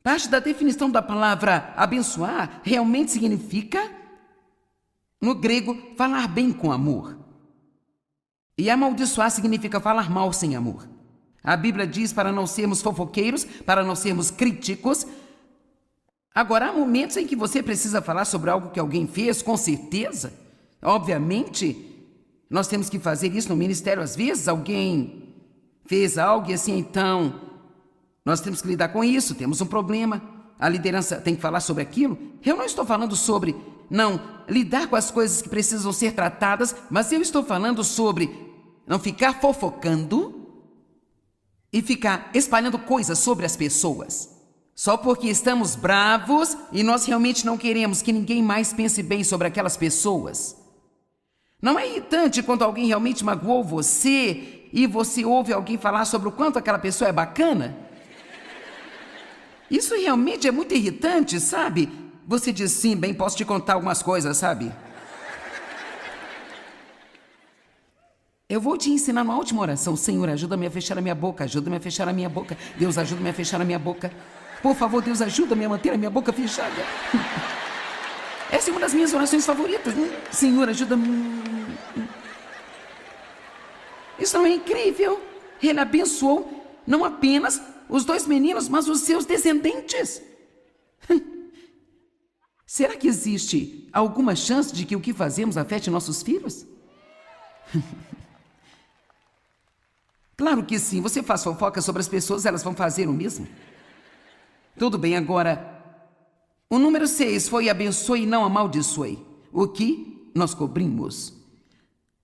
parte da definição da palavra abençoar realmente significa, no grego, falar bem com amor. E amaldiçoar significa falar mal sem amor. A Bíblia diz para não sermos fofoqueiros, para não sermos críticos. Agora, há momentos em que você precisa falar sobre algo que alguém fez, com certeza. Obviamente, nós temos que fazer isso no ministério. Às vezes, alguém fez algo e assim, então, nós temos que lidar com isso, temos um problema. A liderança tem que falar sobre aquilo. Eu não estou falando sobre não lidar com as coisas que precisam ser tratadas, mas eu estou falando sobre não ficar fofocando e ficar espalhando coisas sobre as pessoas. Só porque estamos bravos e nós realmente não queremos que ninguém mais pense bem sobre aquelas pessoas. Não é irritante quando alguém realmente magoou você e você ouve alguém falar sobre o quanto aquela pessoa é bacana? Isso realmente é muito irritante, sabe? Você diz, sim, bem, posso te contar algumas coisas, sabe? Eu vou te ensinar uma última oração. Senhor, ajuda-me a fechar a minha boca, ajuda-me a fechar a minha boca. Deus, ajuda-me a fechar a minha boca. Por favor, Deus, ajuda-me a manter a minha boca fechada. Essa é uma das minhas orações favoritas. Senhor, ajuda-me. Isso não é incrível? Ele abençoou não apenas os 2 meninos, mas os seus descendentes. Será que existe alguma chance de que o que fazemos afete nossos filhos? Claro que sim. Você faz fofoca sobre as pessoas, elas vão fazer o mesmo. Tudo bem, agora, o número 6 foi abençoe e não amaldiçoe. O que nós cobrimos.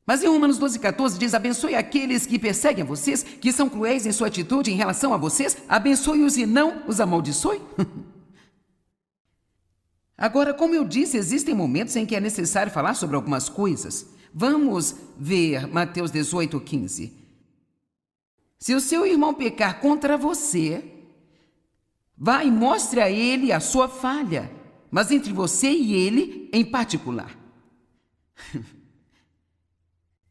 Mas em Romanos 12:14 diz, abençoe aqueles que perseguem a vocês, que são cruéis em sua atitude em relação a vocês, abençoe-os e não os amaldiçoe. Agora, como eu disse, existem momentos em que é necessário falar sobre algumas coisas. Vamos ver Mateus 18:15. Se o seu irmão pecar contra você, vá e mostre a ele a sua falha, mas entre você e ele em particular.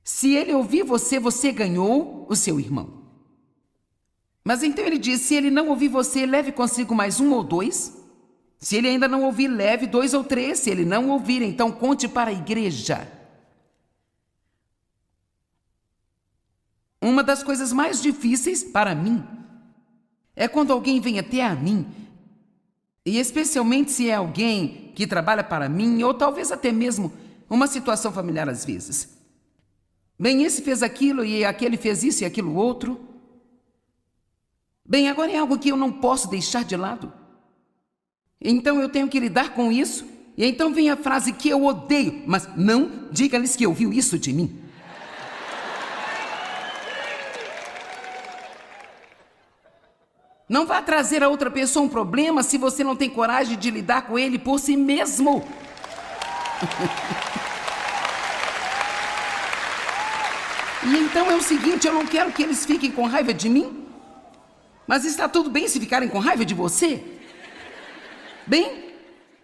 Se ele ouvir você, você ganhou o seu irmão. Mas então ele diz, se ele não ouvir você, leve consigo mais 1 ou 2. Se ele ainda não ouvir, leve 2 ou 3. Se ele não ouvir, então conte para a igreja. Uma das coisas mais difíceis para mim é quando alguém vem até a mim, e especialmente se é alguém que trabalha para mim, ou talvez até mesmo uma situação familiar às vezes. Bem, esse fez aquilo e aquele fez isso e aquilo outro. Bem, agora é algo que eu não posso deixar de lado. Então eu tenho que lidar com isso. E então vem a frase que eu odeio, mas não diga-lhes que ouviu isso de mim. Não vá trazer a outra pessoa um problema se você não tem coragem de lidar com ele por si mesmo. E então é o seguinte, eu não quero que eles fiquem com raiva de mim, mas está tudo bem se ficarem com raiva de você? Bem,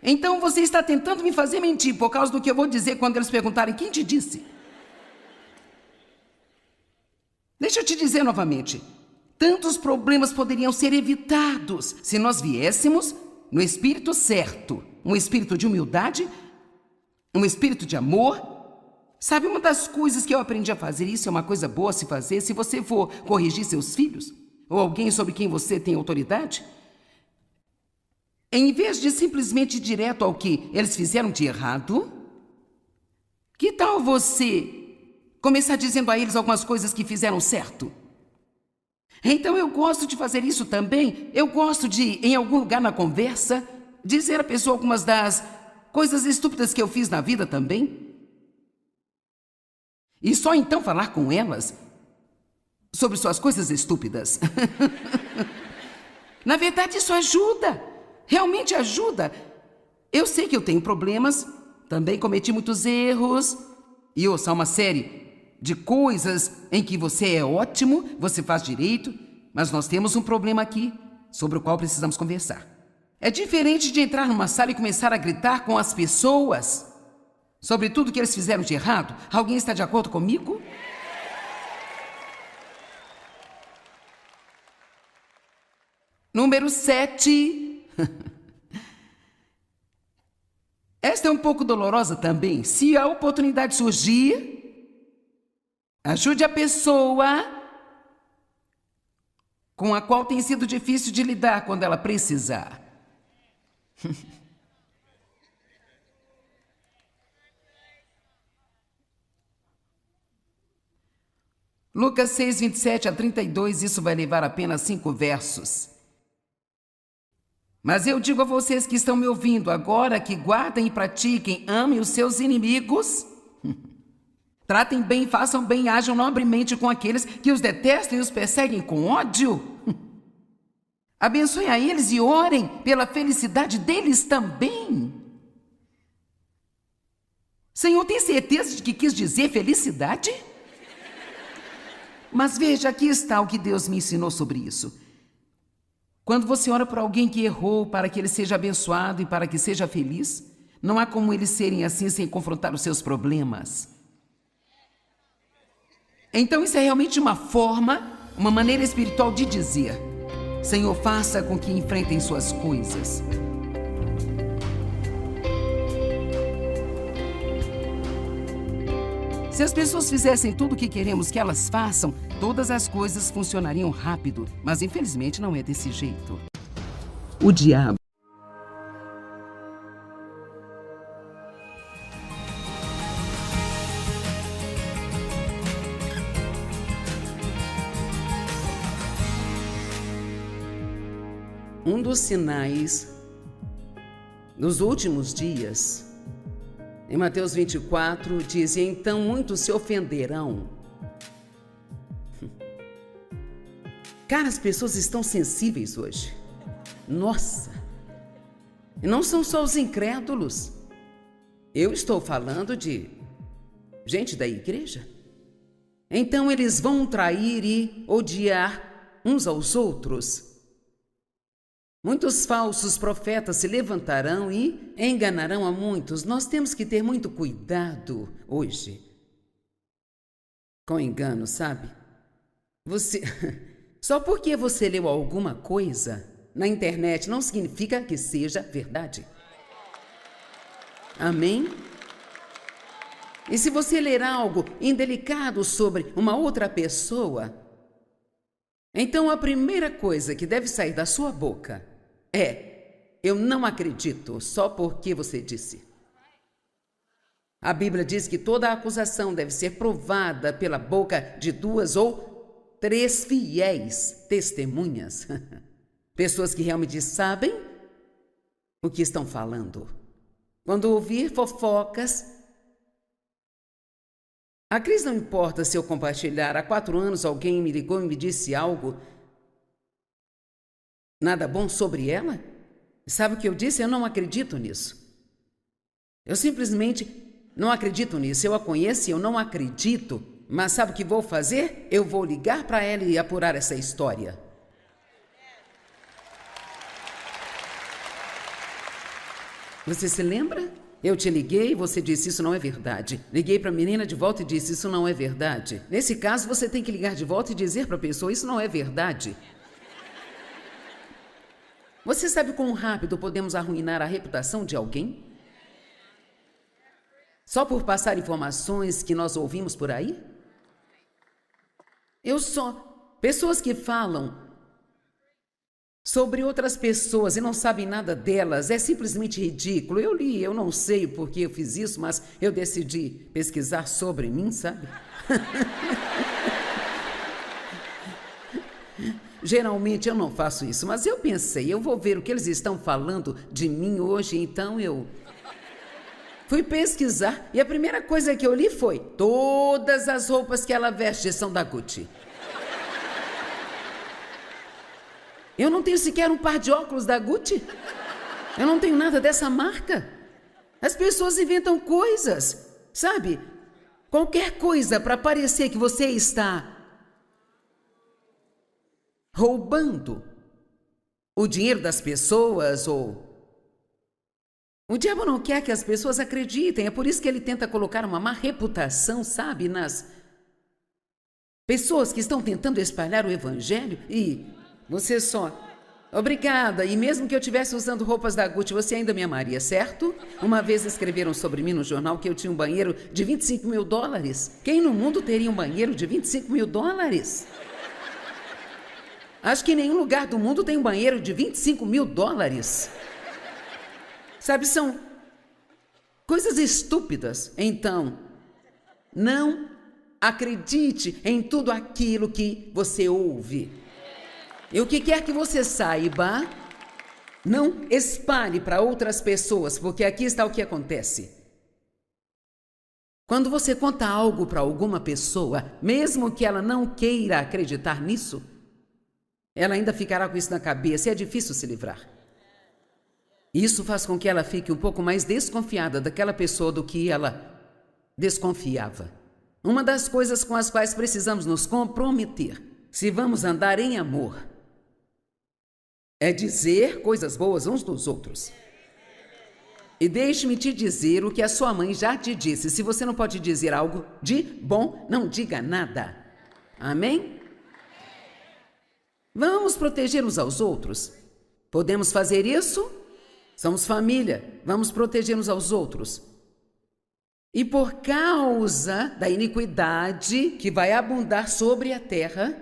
então você está tentando me fazer mentir por causa do que eu vou dizer quando eles perguntarem quem te disse. Deixa eu te dizer novamente, tantos problemas poderiam ser evitados se nós viéssemos no espírito certo, um espírito de humildade, um espírito de amor. Sabe, uma das coisas que eu aprendi a fazer, isso é uma coisa boa a se fazer, se você for corrigir seus filhos, ou alguém sobre quem você tem autoridade, em vez de simplesmente ir direto ao que eles fizeram de errado, que tal você começar dizendo a eles algumas coisas que fizeram certo? Então eu gosto de fazer isso também. Eu gosto de, em algum lugar na conversa, dizer à pessoa algumas das coisas estúpidas que eu fiz na vida também. E só então falar com elas sobre suas coisas estúpidas. Na verdade, isso ajuda. Realmente ajuda. Eu sei que eu tenho problemas, também cometi muitos erros. E ouça, uma série de coisas em que você é ótimo, você faz direito, mas nós temos um problema aqui sobre o qual precisamos conversar. É diferente de entrar numa sala e começar a gritar com as pessoas sobre tudo que eles fizeram de errado. Alguém está de acordo comigo? Número 7. Esta é um pouco dolorosa também. Se a oportunidade surgir, ajude a pessoa com a qual tem sido difícil de lidar quando ela precisar. Lucas 6, 27 a 32, isso vai levar apenas 5 versos. Mas eu digo a vocês que estão me ouvindo agora que guardem e pratiquem, amem os seus inimigos, tratem bem, façam bem, ajam nobremente com aqueles que os detestam e os perseguem com ódio. Abençoem a eles e orem pela felicidade deles também. Senhor, tem certeza de que quis dizer felicidade? Mas veja, aqui está o que Deus me ensinou sobre isso. Quando você ora por alguém que errou para que ele seja abençoado e para que seja feliz, não há como eles serem assim sem confrontar os seus problemas. Então isso é realmente uma forma, uma maneira espiritual de dizer: Senhor, faça com que enfrentem suas coisas. Se as pessoas fizessem tudo o que queremos que elas façam, todas as coisas funcionariam rápido. Mas infelizmente não é desse jeito. O diabo. Um dos sinais dos últimos dias, em Mateus 24, diz: então muitos se ofenderão. Cara, as pessoas estão sensíveis hoje. Nossa! E não são só os incrédulos. Eu estou falando de gente da igreja. Então eles vão trair e odiar uns aos outros. Muitos falsos profetas se levantarão e enganarão a muitos. Nós temos que ter muito cuidado hoje com engano, sabe? Só porque você leu alguma coisa na internet não significa que seja verdade. Amém? E se você ler algo indelicado sobre uma outra pessoa, então a primeira coisa que deve sair da sua boca é: eu não acredito, só porque você disse. A Bíblia diz que toda acusação deve ser provada pela boca de 2 ou 3 fiéis testemunhas. Pessoas que realmente sabem o que estão falando. Quando ouvir fofocas, a Cris, não importa se eu compartilhar. Há 4 anos alguém me ligou e me disse algo nada bom sobre ela? Sabe o que eu disse? Eu não acredito nisso. Eu simplesmente não acredito nisso. Eu a conheço e eu não acredito. Mas sabe o que vou fazer? Eu vou ligar para ela e apurar essa história. Você se lembra? Eu te liguei e você disse: isso não é verdade. Liguei para a menina de volta e disse: isso não é verdade. Nesse caso, você tem que ligar de volta e dizer para a pessoa: isso não é verdade. Você sabe quão rápido podemos arruinar a reputação de alguém? Só por passar informações que nós ouvimos por aí? Pessoas que falam sobre outras pessoas e não sabem nada delas, é simplesmente ridículo. Eu li, eu não sei o porquê eu fiz isso, mas eu decidi pesquisar sobre mim, sabe? Geralmente eu não faço isso, mas eu pensei, eu vou ver o que eles estão falando de mim hoje, então eu fui pesquisar e a primeira coisa que eu li foi: todas as roupas que ela veste são da Gucci. Eu não tenho sequer um par de óculos da Gucci. Eu não tenho nada dessa marca. As pessoas inventam coisas, sabe? Qualquer coisa para parecer que você está roubando o dinheiro das pessoas ou... O diabo não quer que as pessoas acreditem, é por isso que ele tenta colocar uma má reputação, sabe, nas pessoas que estão tentando espalhar o evangelho e você só... Obrigada, e mesmo que eu estivesse usando roupas da Gucci, você ainda me amaria, certo? Uma vez escreveram sobre mim no jornal que eu tinha um banheiro de 25 mil dólares. Quem no mundo teria um banheiro de 25 mil dólares? Acho que nenhum lugar do mundo tem um banheiro de 25 mil dólares. Sabe, são coisas estúpidas. Então, não acredite em tudo aquilo que você ouve. E o que quer que você saiba, não espalhe para outras pessoas, porque aqui está o que acontece. Quando você conta algo para alguma pessoa, mesmo que ela não queira acreditar nisso, ela ainda ficará com isso na cabeça e é difícil se livrar. Isso faz com que ela fique um pouco mais desconfiada daquela pessoa do que ela desconfiava. Uma das coisas com as quais precisamos nos comprometer, se vamos andar em amor, é dizer coisas boas uns dos outros. E deixe-me te dizer o que a sua mãe já te disse: se você não pode dizer algo de bom, não diga nada. Amém? Vamos proteger uns aos outros. Podemos fazer isso? Somos família, vamos proteger uns aos outros. E por causa da iniquidade que vai abundar sobre a terra,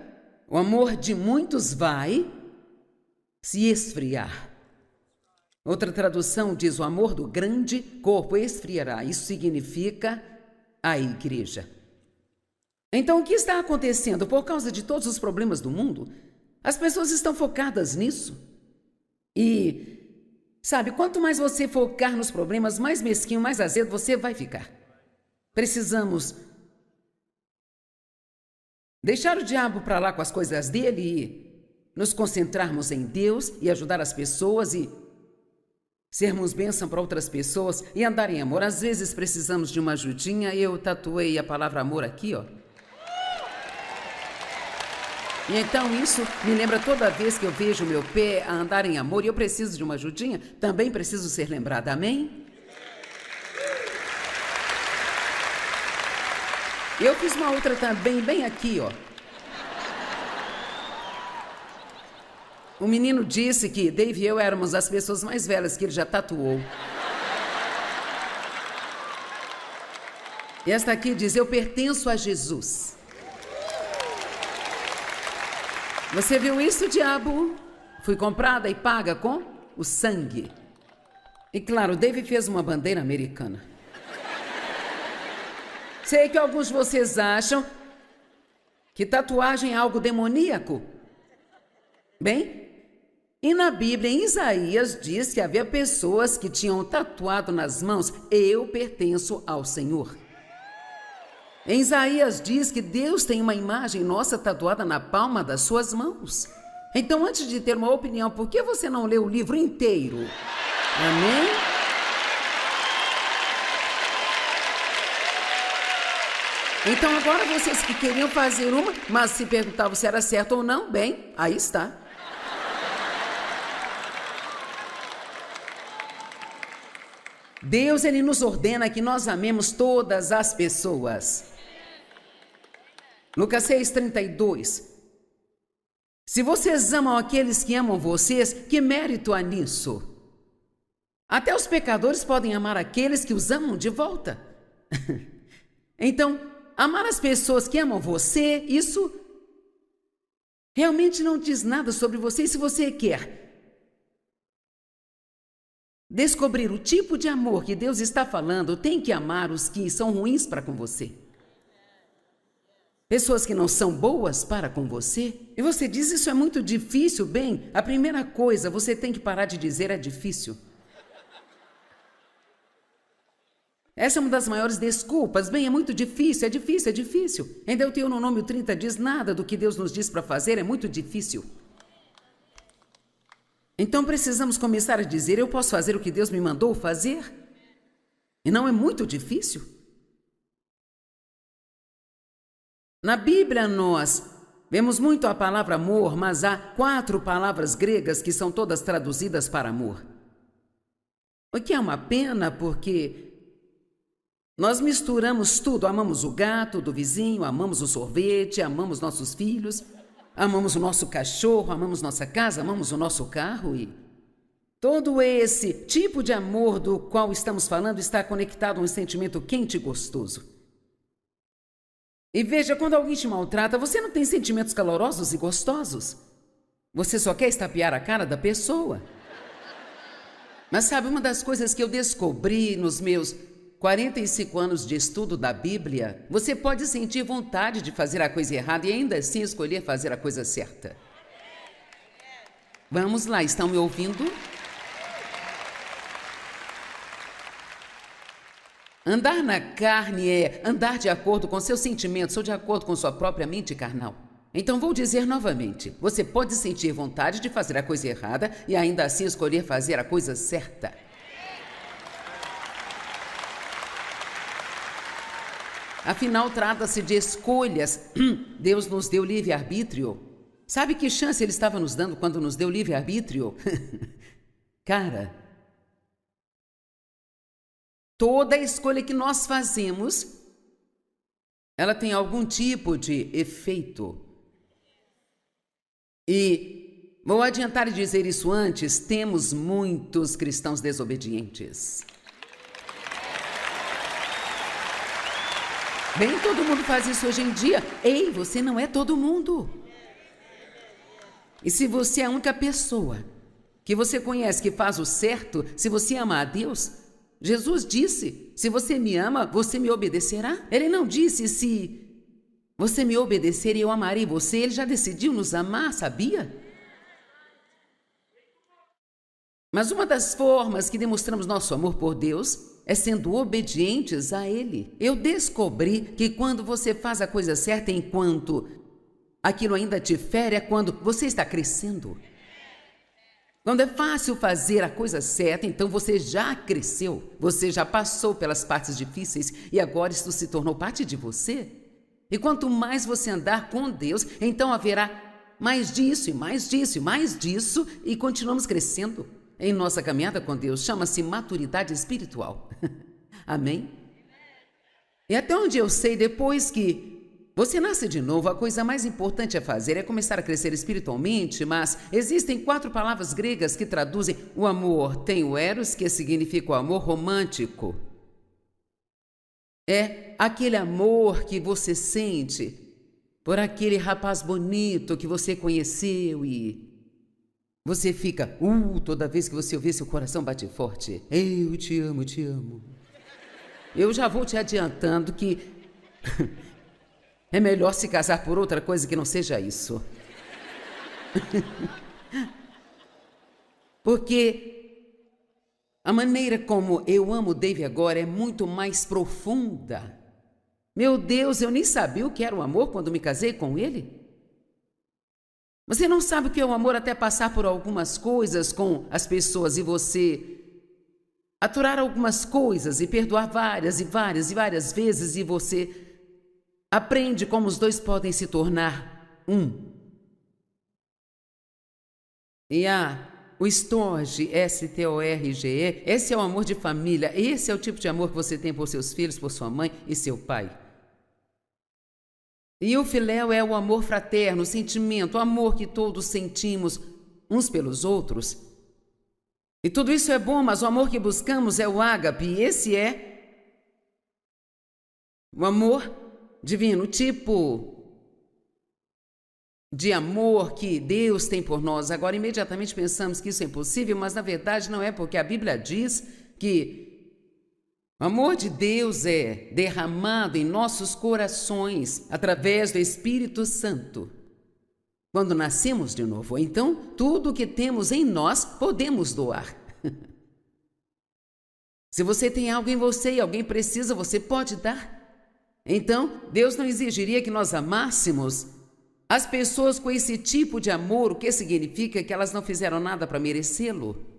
o amor de muitos vai se esfriar. Outra tradução diz: o amor do grande corpo esfriará. Isso significa a igreja. Então, o que está acontecendo? Por causa de todos os problemas do mundo, as pessoas estão focadas nisso. E, sabe, quanto mais você focar nos problemas, mais mesquinho, mais azedo você vai ficar. Precisamos deixar o diabo para lá com as coisas dele e nos concentrarmos em Deus e ajudar as pessoas e sermos bênção para outras pessoas e andar em amor. Às vezes precisamos de uma ajudinha. Eu tatuei a palavra amor aqui, ó. E então isso me lembra toda vez que eu vejo meu pé a andar em amor e eu preciso de uma ajudinha, também preciso ser lembrada, amém? Eu fiz uma outra também, bem aqui, ó. O menino disse que Dave e eu éramos as pessoas mais velhas que ele já tatuou. E esta aqui diz: eu pertenço a Jesus. Você viu isso, diabo? Fui comprada e paga com o sangue. E claro, Dave fez uma bandeira americana. Sei que alguns de vocês acham que tatuagem é algo demoníaco. Bem, e na Bíblia, em Isaías, diz que havia pessoas que tinham tatuado nas mãos: eu pertenço ao Senhor. Em Isaías diz que Deus tem uma imagem nossa tatuada na palma das suas mãos. Então, antes de ter uma opinião, por que você não lê o livro inteiro? Amém? Então, agora vocês que queriam fazer uma, mas se perguntavam se era certo ou não, bem, aí está. Deus, Ele nos ordena que nós amemos todas as pessoas. Lucas 6:32. Se vocês amam aqueles que amam vocês, que mérito há nisso? Até os pecadores podem amar aqueles que os amam de volta. Então, amar as pessoas que amam você, isso realmente não diz nada sobre você. E se você quer descobrir o tipo de amor que Deus está falando, tem que amar os que são ruins para com você. Pessoas que não são boas para com você. E você diz: isso é muito difícil. Bem, a primeira coisa você tem que parar de dizer é difícil. Essa é uma das maiores desculpas. Bem, é muito difícil, é difícil, é difícil. Em Deuteronômio 30 diz: nada do que Deus nos diz para fazer é muito difícil. Então precisamos começar a dizer: eu posso fazer o que Deus me mandou fazer? E não é muito difícil? Na Bíblia nós vemos muito a palavra amor, mas há 4 palavras gregas que são todas traduzidas para amor. O que é uma pena, porque nós misturamos tudo. Amamos o gato do vizinho, amamos o sorvete, amamos nossos filhos, amamos o nosso cachorro, amamos nossa casa, amamos o nosso carro e todo esse tipo de amor do qual estamos falando está conectado a um sentimento quente e gostoso. E veja, quando alguém te maltrata, você não tem sentimentos calorosos e gostosos. Você só quer estapear a cara da pessoa. Mas sabe, uma das coisas que eu descobri nos meus 45 anos de estudo da Bíblia, você pode sentir vontade de fazer a coisa errada e ainda assim escolher fazer a coisa certa. Vamos lá, estão me ouvindo? Andar na carne é andar de acordo com seus sentimentos ou de acordo com sua própria mente carnal. Então vou dizer novamente, você pode sentir vontade de fazer a coisa errada e ainda assim escolher fazer a coisa certa. Afinal, trata-se de escolhas. Deus nos deu livre-arbítrio. Sabe que chance Ele estava nos dando quando nos deu livre-arbítrio? Cara, toda escolha que nós fazemos, ela tem algum tipo de efeito. E vou adiantar e dizer isso antes, temos muitos cristãos desobedientes. Bem, todo mundo faz isso hoje em dia. Ei, você não é todo mundo. E se você é a única pessoa que você conhece que faz o certo, se você ama a Deus, Jesus disse, se você me ama, você me obedecerá. Ele não disse, se você me obedecer, eu amarei você. Ele já decidiu nos amar, sabia? Mas uma das formas que demonstramos nosso amor por Deus é sendo obedientes a Ele. Eu descobri que quando você faz a coisa certa enquanto aquilo ainda te fere, é quando você está crescendo. Quando é fácil fazer a coisa certa, então você já cresceu, você já passou pelas partes difíceis e agora isso se tornou parte de você. E quanto mais você andar com Deus, então haverá mais disso e mais disso e mais disso e continuamos crescendo. Em nossa caminhada com Deus, chama-se maturidade espiritual. Amém? E até onde eu sei, depois que você nasce de novo, a coisa mais importante a fazer é começar a crescer espiritualmente, mas existem 4 palavras gregas que traduzem o amor. Tem o eros, que significa o amor romântico. É aquele amor que você sente por aquele rapaz bonito que você conheceu e você fica, toda vez que você ouvir, seu coração bate forte. Eu te amo, te amo. Eu já vou te adiantando que é melhor se casar por outra coisa que não seja isso. Porque a maneira como eu amo o Dave agora é muito mais profunda. Meu Deus, eu nem sabia o que era o amor quando me casei com ele. Você não sabe o que é o amor até passar por algumas coisas com as pessoas e você aturar algumas coisas e perdoar várias e várias e várias vezes e você aprende como os dois podem se tornar um. E o Storge, S-T-O-R-G-E, esse é o amor de família, esse é o tipo de amor que você tem por seus filhos, por sua mãe e seu pai. E o filéu é o amor fraterno, o sentimento, o amor que todos sentimos uns pelos outros. E tudo isso é bom, mas o amor que buscamos é o ágape, e esse é o amor divino, o tipo de amor que Deus tem por nós. Agora, imediatamente pensamos que isso é impossível, mas na verdade não é, porque a Bíblia diz que o amor de Deus é derramado em nossos corações através do Espírito Santo. Quando nascemos de novo, então tudo o que temos em nós podemos doar. Se você tem algo em você e alguém precisa, você pode dar. Então, Deus não exigiria que nós amássemos as pessoas com esse tipo de amor, o que significa que elas não fizeram nada para merecê-lo.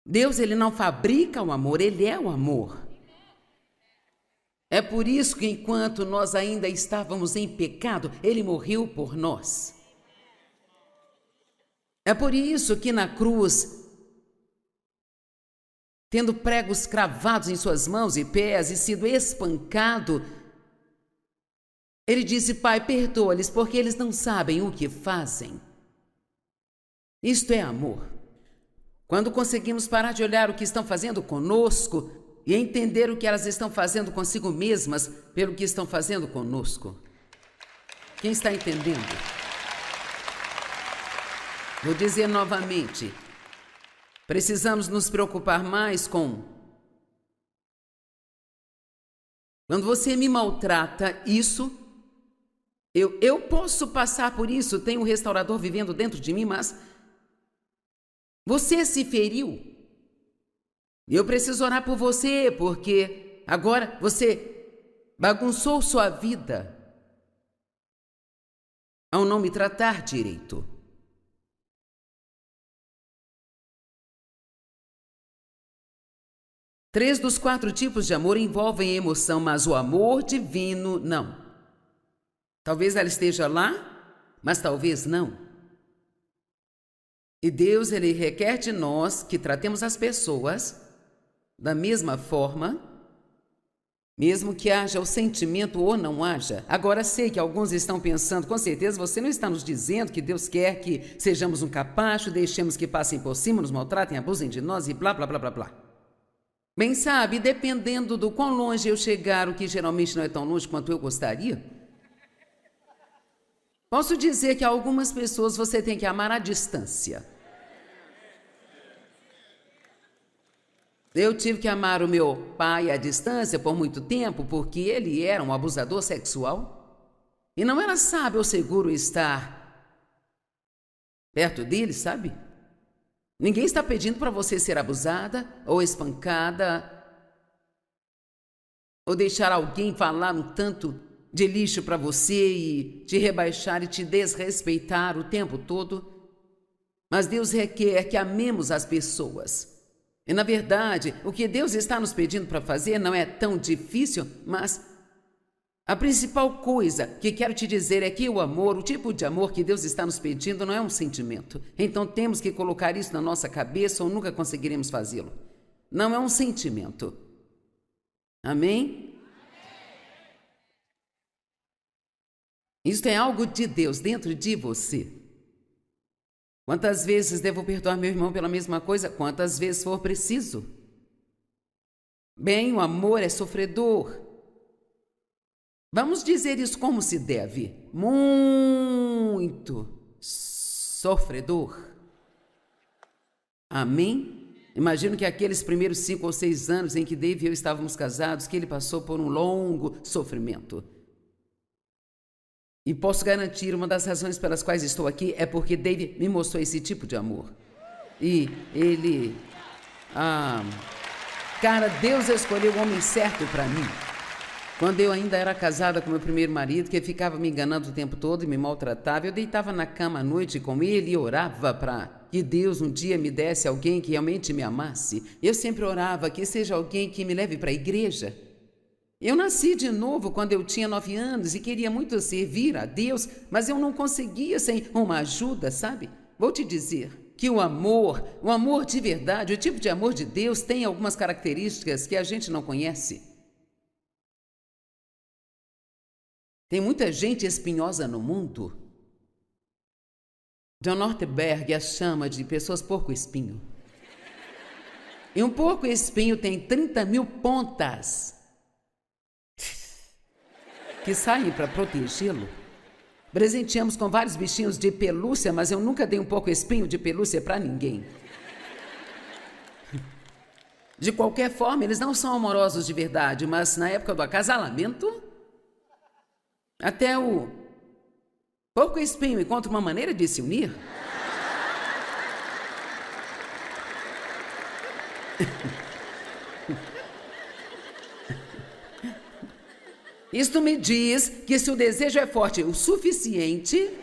Deus, ele não fabrica o amor, ele é o amor. É por isso que enquanto nós ainda estávamos em pecado, ele morreu por nós. É por isso que na cruz, tendo pregos cravados em suas mãos e pés e sido espancado, ele disse, Pai, perdoa-lhes, porque eles não sabem o que fazem. Isto é amor. Quando conseguimos parar de olhar o que estão fazendo conosco e entender o que elas estão fazendo consigo mesmas pelo que estão fazendo conosco. Quem está entendendo? Vou dizer novamente, precisamos nos preocupar mais com... Quando você me maltrata, isso... Eu posso passar por isso, tem um restaurador vivendo dentro de mim, mas... Você se feriu. Eu preciso orar por você, porque agora você bagunçou sua vida ao não me tratar direito. Três dos 4 tipos de amor envolvem emoção, mas o amor divino não. Talvez ela esteja lá, mas talvez não. E Deus, ele requer de nós que tratemos as pessoas da mesma forma, mesmo que haja o sentimento ou não haja. Agora, sei que alguns estão pensando, com certeza você não está nos dizendo que Deus quer que sejamos um capacho, deixemos que passem por cima, nos maltratem, abusem de nós e blá, blá, blá, blá, blá. Bem, sabe, dependendo do quão longe eu chegar, o que geralmente não é tão longe quanto eu gostaria, posso dizer que algumas pessoas você tem que amar à distância. Eu tive que amar o meu pai à distância por muito tempo, porque ele era um abusador sexual. E não era sábio ou seguro estar perto dele, sabe? Ninguém está pedindo para você ser abusada ou espancada ou deixar alguém falar um tanto de lixo para você e te rebaixar e te desrespeitar o tempo todo. Mas Deus requer que amemos as pessoas. E, na verdade, o que Deus está nos pedindo para fazer não é tão difícil, mas a principal coisa que quero te dizer é que o amor, o tipo de amor que Deus está nos pedindo não é um sentimento. Então temos que colocar isso na nossa cabeça ou nunca conseguiremos fazê-lo. Não é um sentimento. Amém? Isto é algo de Deus dentro de você. Quantas vezes devo perdoar meu irmão pela mesma coisa? Quantas vezes for preciso. Bem, o amor é sofredor. Vamos dizer isso como se deve. Muito sofredor. Amém? Imagino que aqueles primeiros 5 ou 6 anos em que Dave e eu estávamos casados, que ele passou por um longo sofrimento. E posso garantir, uma das razões pelas quais estou aqui é porque Dave me mostrou esse tipo de amor. E ele... Cara, Deus escolheu o homem certo para mim. Quando eu ainda era casada com meu primeiro marido, que ficava me enganando o tempo todo e me maltratava, eu deitava na cama à noite com ele e orava para que Deus um dia me desse alguém que realmente me amasse. Eu sempre orava que seja alguém que me leve para a igreja. Eu nasci de novo quando eu tinha 9 anos e queria muito servir a Deus, mas eu não conseguia sem uma ajuda, sabe? Vou te dizer que o amor de verdade, o tipo de amor de Deus tem algumas características que a gente não conhece. Tem muita gente espinhosa no mundo. John Ortberg as chama de pessoas porco-espinho. E um porco-espinho tem 30.000 pontas que saem para protegê-lo. Presenteamos com vários bichinhos de pelúcia, mas eu nunca dei um porco-espinho de pelúcia para ninguém. De qualquer forma, eles não são amorosos de verdade, mas na época do acasalamento, até o porco-espinho encontra uma maneira de se unir. Isto me diz que se o desejo é forte o suficiente,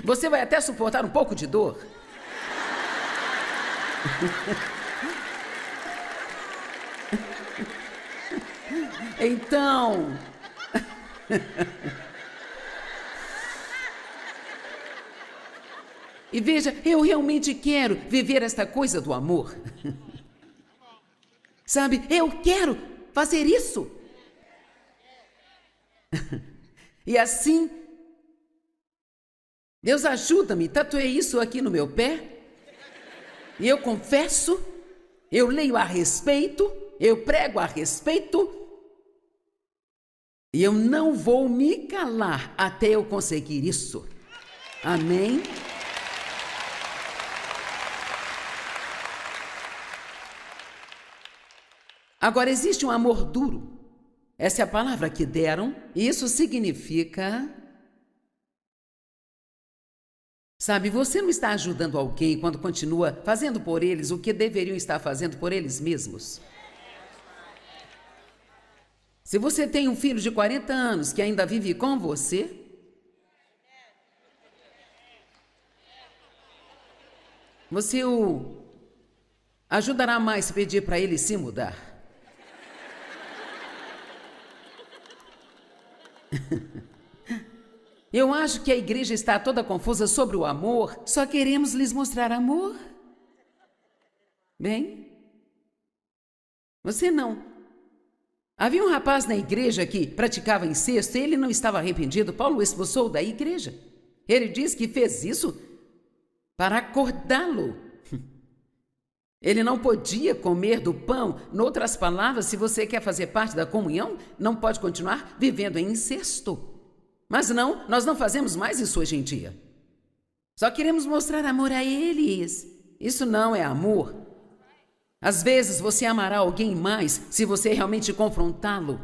você vai até suportar um pouco de dor. Então, e veja, eu realmente quero viver esta coisa do amor. Sabe, eu quero fazer isso. E assim, Deus ajuda-me, tatuei isso aqui no meu pé. E eu confesso, eu leio a respeito, eu prego a respeito. E eu não vou me calar até eu conseguir isso. Amém? Agora, existe um amor duro. Essa é a palavra que deram, e isso significa... Sabe, você não está ajudando alguém quando continua fazendo por eles o que deveriam estar fazendo por eles mesmos. Se você tem um filho de 40 anos que ainda vive com você, você o ajudará mais se pedir para ele se mudar. Eu acho que a igreja está toda confusa sobre o amor. Só queremos lhes mostrar amor. Bem, você não. Havia um rapaz na igreja que praticava incesto e ele não estava arrependido. Paulo o expulsou da igreja. Ele diz que fez isso para acordá-lo. Ele não podia comer do pão. Em outras palavras, se você quer fazer parte da comunhão, não pode continuar vivendo em incesto. Mas não, nós não fazemos mais isso hoje em dia. Só queremos mostrar amor a eles. Isso não é amor. Às vezes você amará alguém mais se você realmente confrontá-lo,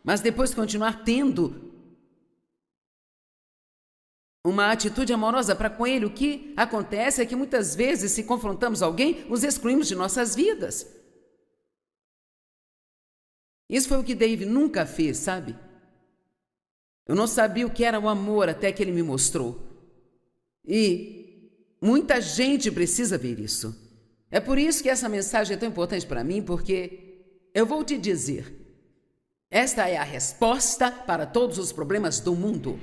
mas depois continuar tendo uma atitude amorosa para com ele. O que acontece é que muitas vezes, se confrontamos alguém, os excluímos de nossas vidas. Isso foi o que Dave nunca fez, sabe? Eu não sabia o que era o amor até que ele me mostrou. E muita gente precisa ver isso. É por isso que essa mensagem é tão importante para mim, porque eu vou te dizer, esta é a resposta para todos os problemas do mundo.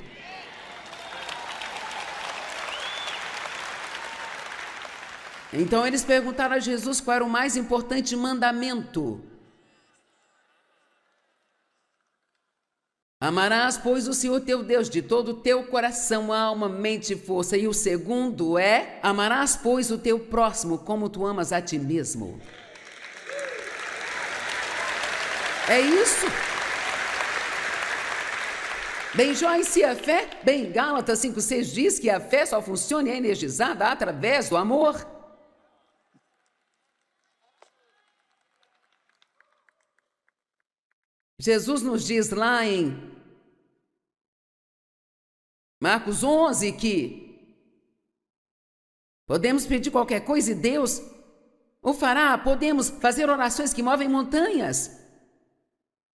Então eles perguntaram a Jesus qual era o mais importante mandamento. Amarás, pois, o Senhor teu Deus de todo o teu coração, alma, mente e força. E o segundo é: amarás, pois, o teu próximo como tu amas a ti mesmo. É isso. Bem, Joyce, a fé? Bem, Gálatas 5,6 diz que a fé só funciona e é energizada através do amor. Jesus nos diz lá em Marcos 11 que podemos pedir qualquer coisa e Deus o fará. Podemos fazer orações que movem montanhas.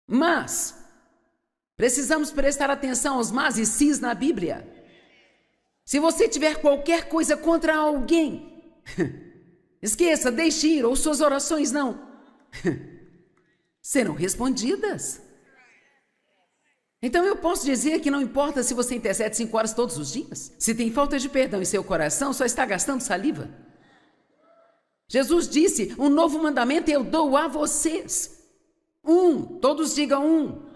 Mas precisamos prestar atenção aos mas e sis na Bíblia. Se você tiver qualquer coisa contra alguém, esqueça, deixe ir, ou suas orações não serão respondidas. Então eu posso dizer que não importa se você intercede 5 horas todos os dias. Se tem falta de perdão em seu coração, só está gastando saliva. Jesus disse: um novo mandamento eu dou a vocês. Todos digam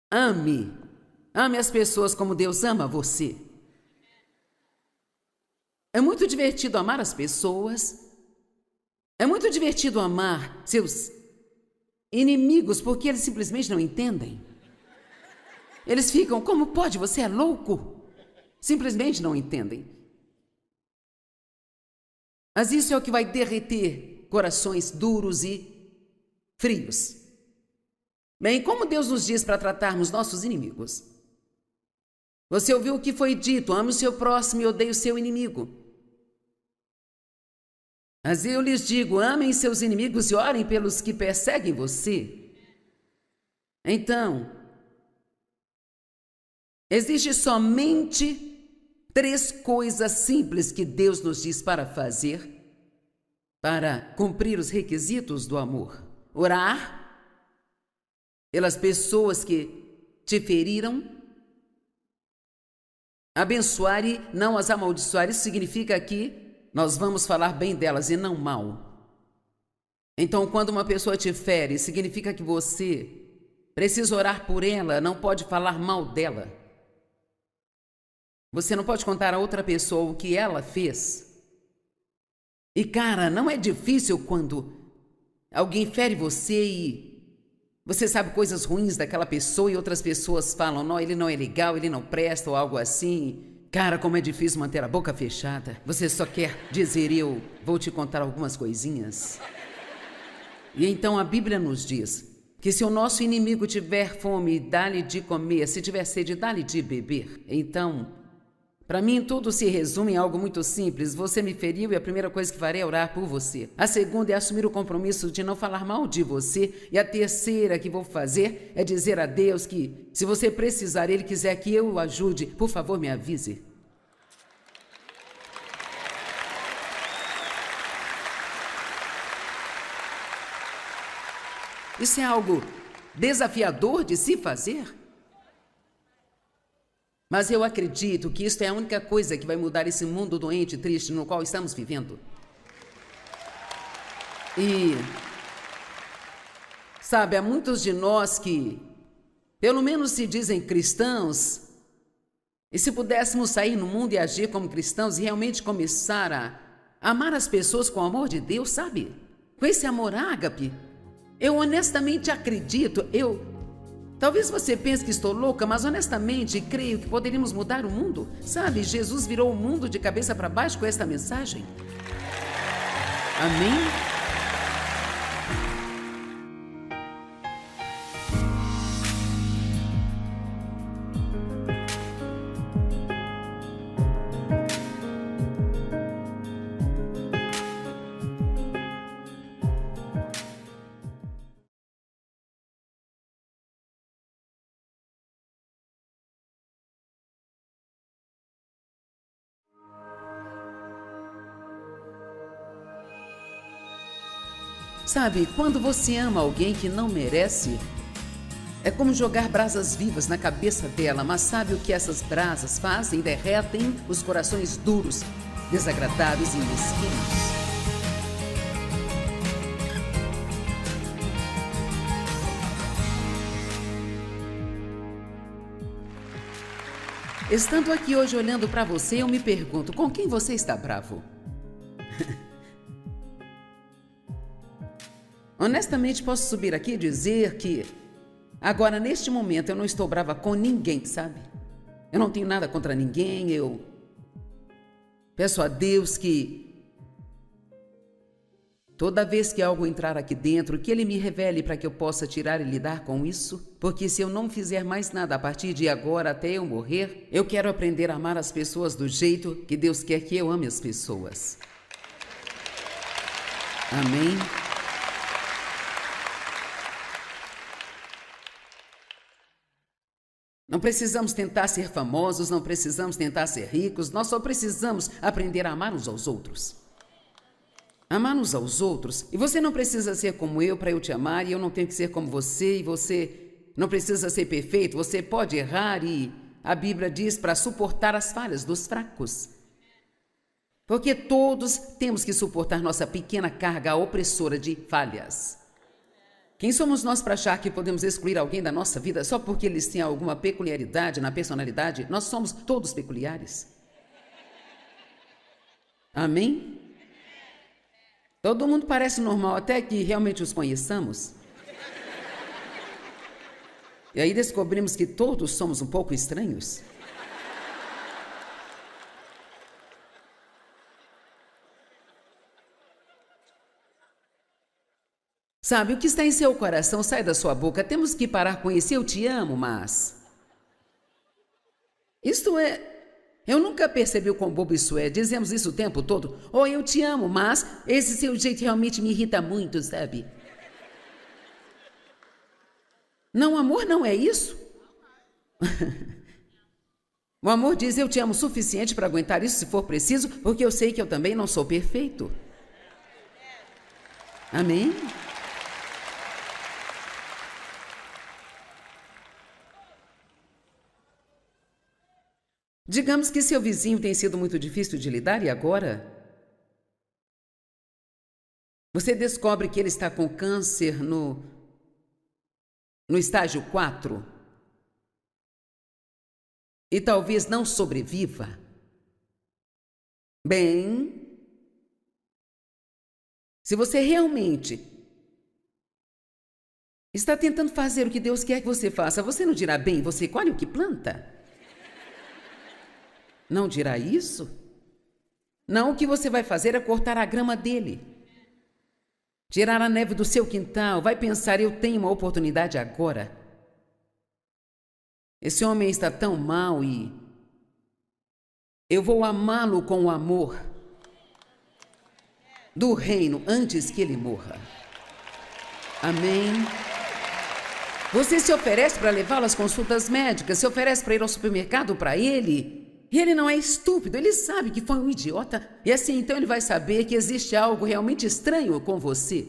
Ame as pessoas como Deus ama você. É muito divertido amar as pessoas. É muito divertido amar seus inimigos, porque eles simplesmente não entendem. Eles ficam: como pode? Você é louco? Simplesmente não entendem. Mas isso é o que vai derreter corações duros e frios. Bem, como Deus nos diz para tratarmos nossos inimigos? Você ouviu o que foi dito: ame o seu próximo e odeie o seu inimigo. Mas eu lhes digo: amem seus inimigos e orem pelos que perseguem você. Então, existe somente 3 coisas simples que Deus nos diz para fazer para cumprir os requisitos do amor: orar pelas pessoas que te feriram, abençoar e não as amaldiçoar. Isso significa que nós vamos falar bem delas e não mal. Então, quando uma pessoa te fere, significa que você precisa orar por ela, não pode falar mal dela. Você não pode contar a outra pessoa o que ela fez. E, cara, não é difícil quando alguém fere você e você sabe coisas ruins daquela pessoa e outras pessoas falam: não, ele não é legal, ele não presta ou algo assim. Cara, como é difícil manter a boca fechada. Você só quer dizer: eu vou te contar algumas coisinhas. E então a Bíblia nos diz que se o nosso inimigo tiver fome, dá-lhe de comer. Se tiver sede, dá-lhe de beber. Então, para mim, tudo se resume em algo muito simples. Você me feriu e a primeira coisa que farei é orar por você. A segunda é assumir o compromisso de não falar mal de você. E a terceira que vou fazer é dizer a Deus que, se você precisar, Ele quiser que eu o ajude, por favor, me avise. Isso é algo desafiador de se fazer. Mas eu acredito que isso é a única coisa que vai mudar esse mundo doente e triste no qual estamos vivendo. E, sabe, há muitos de nós que, pelo menos se dizem cristãos, E se pudéssemos sair no mundo e agir como cristãos e realmente começar a amar as pessoas com o amor de Deus, sabe? Com esse amor ágape, eu honestamente acredito, talvez você pense que estou louca, mas honestamente creio que poderíamos mudar o mundo. Sabe, Jesus virou o mundo de cabeça para baixo com esta mensagem. Amém? Sabe, quando você ama alguém que não merece, é como jogar brasas vivas na cabeça dela, mas sabe o que essas brasas fazem? Derretem os corações duros, desagradáveis e mesquinhos. Estando aqui hoje olhando para você, eu me pergunto, com quem você está bravo? Honestamente, posso subir aqui e dizer que agora, neste momento, eu não estou brava com ninguém, sabe? Eu não tenho nada contra ninguém, eu peço a Deus que toda vez que algo entrar aqui dentro, que Ele me revele para que eu possa tirar e lidar com isso, porque se eu não fizer mais nada a partir de agora até eu morrer, eu quero aprender a amar as pessoas do jeito que Deus quer que eu ame as pessoas. Amém? Não precisamos tentar ser famosos, não precisamos tentar ser ricos, nós só precisamos aprender a amar uns aos outros. Amar uns aos outros. E você não precisa ser como eu para eu te amar, e eu não tenho que ser como você, e você não precisa ser perfeito, você pode errar, e a Bíblia diz para suportar as falhas dos fracos. Porque todos temos que suportar nossa pequena carga opressora de falhas. Quem somos nós para achar que podemos excluir alguém da nossa vida só porque eles têm alguma peculiaridade na personalidade? Nós somos todos peculiares. Amém? Todo mundo parece normal até que realmente os conheçamos. E aí descobrimos que todos somos um pouco estranhos. Sabe, o que está em seu coração sai da sua boca. Temos que parar com esse eu te amo, mas... Isto é... Eu nunca percebi o quão bobo isso é. Dizemos isso o tempo todo. Oh, eu te amo, mas esse seu jeito realmente me irrita muito, sabe? Não, amor não é isso. O amor diz, eu te amo o suficiente para aguentar isso se for preciso, porque eu sei que eu também não sou perfeito. Amém? Digamos que seu vizinho tem sido muito difícil de lidar e agora você descobre que ele está com câncer no estágio 4 e talvez não sobreviva. Bem, se você realmente está tentando fazer o que Deus quer que você faça, você não dirá, bem, você colhe o que planta? Não dirá isso? Não, o que você vai fazer é cortar a grama dele. Tirar a neve do seu quintal. Vai pensar, eu tenho uma oportunidade agora. Esse homem está tão mal e eu vou amá-lo com o amor do reino antes que ele morra. Amém? Você se oferece para levá-lo às consultas médicas, se oferece para ir ao supermercado para ele. E ele não é estúpido, ele sabe que foi um idiota. E assim, então ele vai saber que existe algo realmente estranho com você.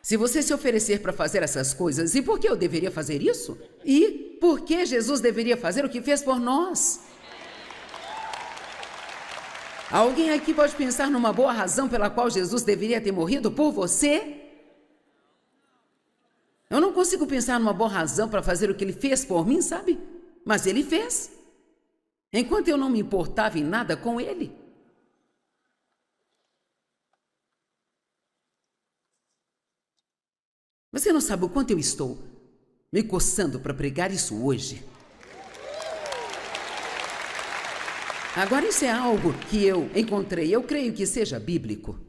Se você se oferecer para fazer essas coisas, e por que eu deveria fazer isso? E por que Jesus deveria fazer o que fez por nós? Alguém aqui pode pensar numa boa razão pela qual Jesus deveria ter morrido por você? Eu não consigo pensar numa boa razão para fazer o que ele fez por mim, sabe? Mas ele fez, enquanto eu não me importava em nada com ele. Você não sabe o quanto eu estou me coçando para pregar isso hoje. Agora, isso é algo que eu encontrei, eu creio que seja bíblico.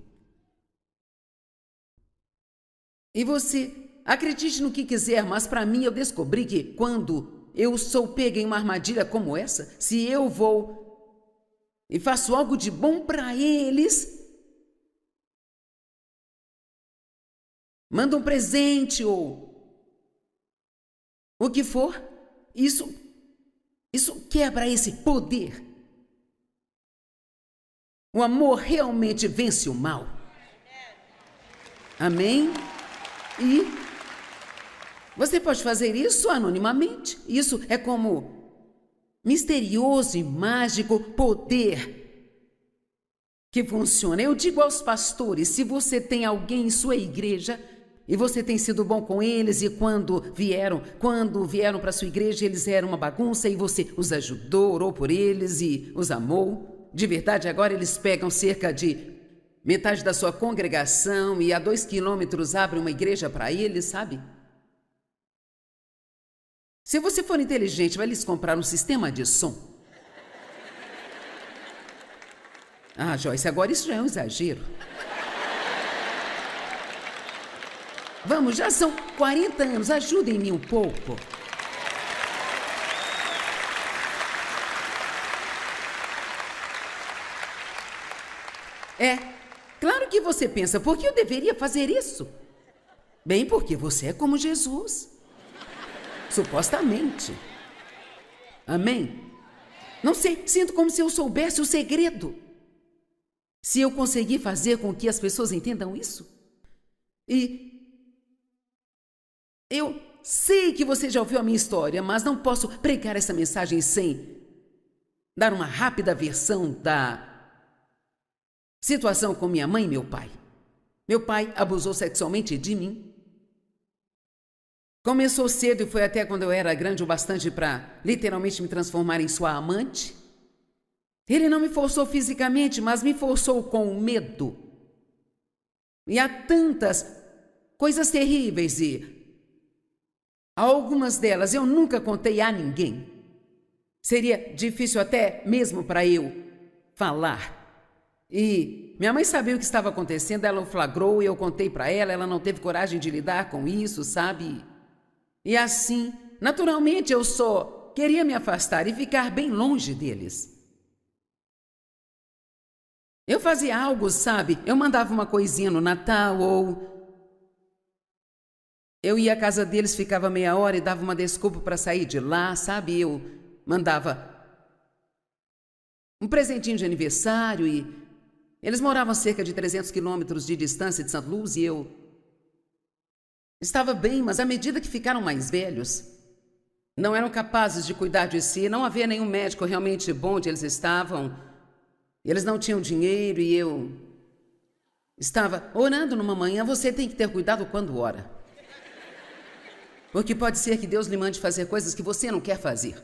E você, acredite no que quiser, mas para mim eu descobri que quando eu sou pega em uma armadilha como essa, se eu vou e faço algo de bom para eles, mando um presente ou o que for, isso quebra esse poder. O amor realmente vence o mal. Amém? E você pode fazer isso anonimamente. Isso é como misterioso e mágico poder que funciona. Eu digo aos pastores, se você tem alguém em sua igreja e você tem sido bom com eles e quando vieram para sua igreja eles eram uma bagunça e você os ajudou, orou por eles e os amou. De verdade, agora eles pegam cerca de metade da sua congregação e a 2 quilômetros abrem uma igreja para eles, sabe? Se você for inteligente, vai lhes comprar um sistema de som. Ah, Joyce, agora isso já é um exagero. Vamos, já são 40 anos, ajudem-me um pouco. Claro que você pensa, por que eu deveria fazer isso? Bem, porque você é como Jesus. Supostamente. Amém? Não sei, sinto como se eu soubesse o segredo. Se eu conseguir fazer com que as pessoas entendam isso. E eu sei que você já ouviu a minha história, mas não posso pregar essa mensagem sem dar uma rápida versão da situação com minha mãe e meu pai. Meu pai abusou sexualmente de mim. Começou cedo e foi até quando eu era grande o bastante para literalmente me transformar em sua amante. Ele não me forçou fisicamente, mas me forçou com medo. E há tantas coisas terríveis e algumas delas eu nunca contei a ninguém. Seria difícil até mesmo para eu falar. E minha mãe sabia o que estava acontecendo, ela o flagrou e eu contei para ela, ela não teve coragem de lidar com isso, sabe? E assim, naturalmente eu só queria me afastar e ficar bem longe deles. Eu fazia algo, sabe? Eu mandava uma coisinha no Natal ou eu ia à casa deles, ficava meia hora e dava uma desculpa para sair de lá, sabe? Eu mandava um presentinho de aniversário e eles moravam a cerca de 300 quilômetros de distância de St. Louis e eu estava bem, mas à medida que ficaram mais velhos, não eram capazes de cuidar de si, não havia nenhum médico realmente bom onde eles estavam, eles não tinham dinheiro e eu estava orando numa manhã, você tem que ter cuidado quando ora. Porque pode ser que Deus lhe mande fazer coisas que você não quer fazer.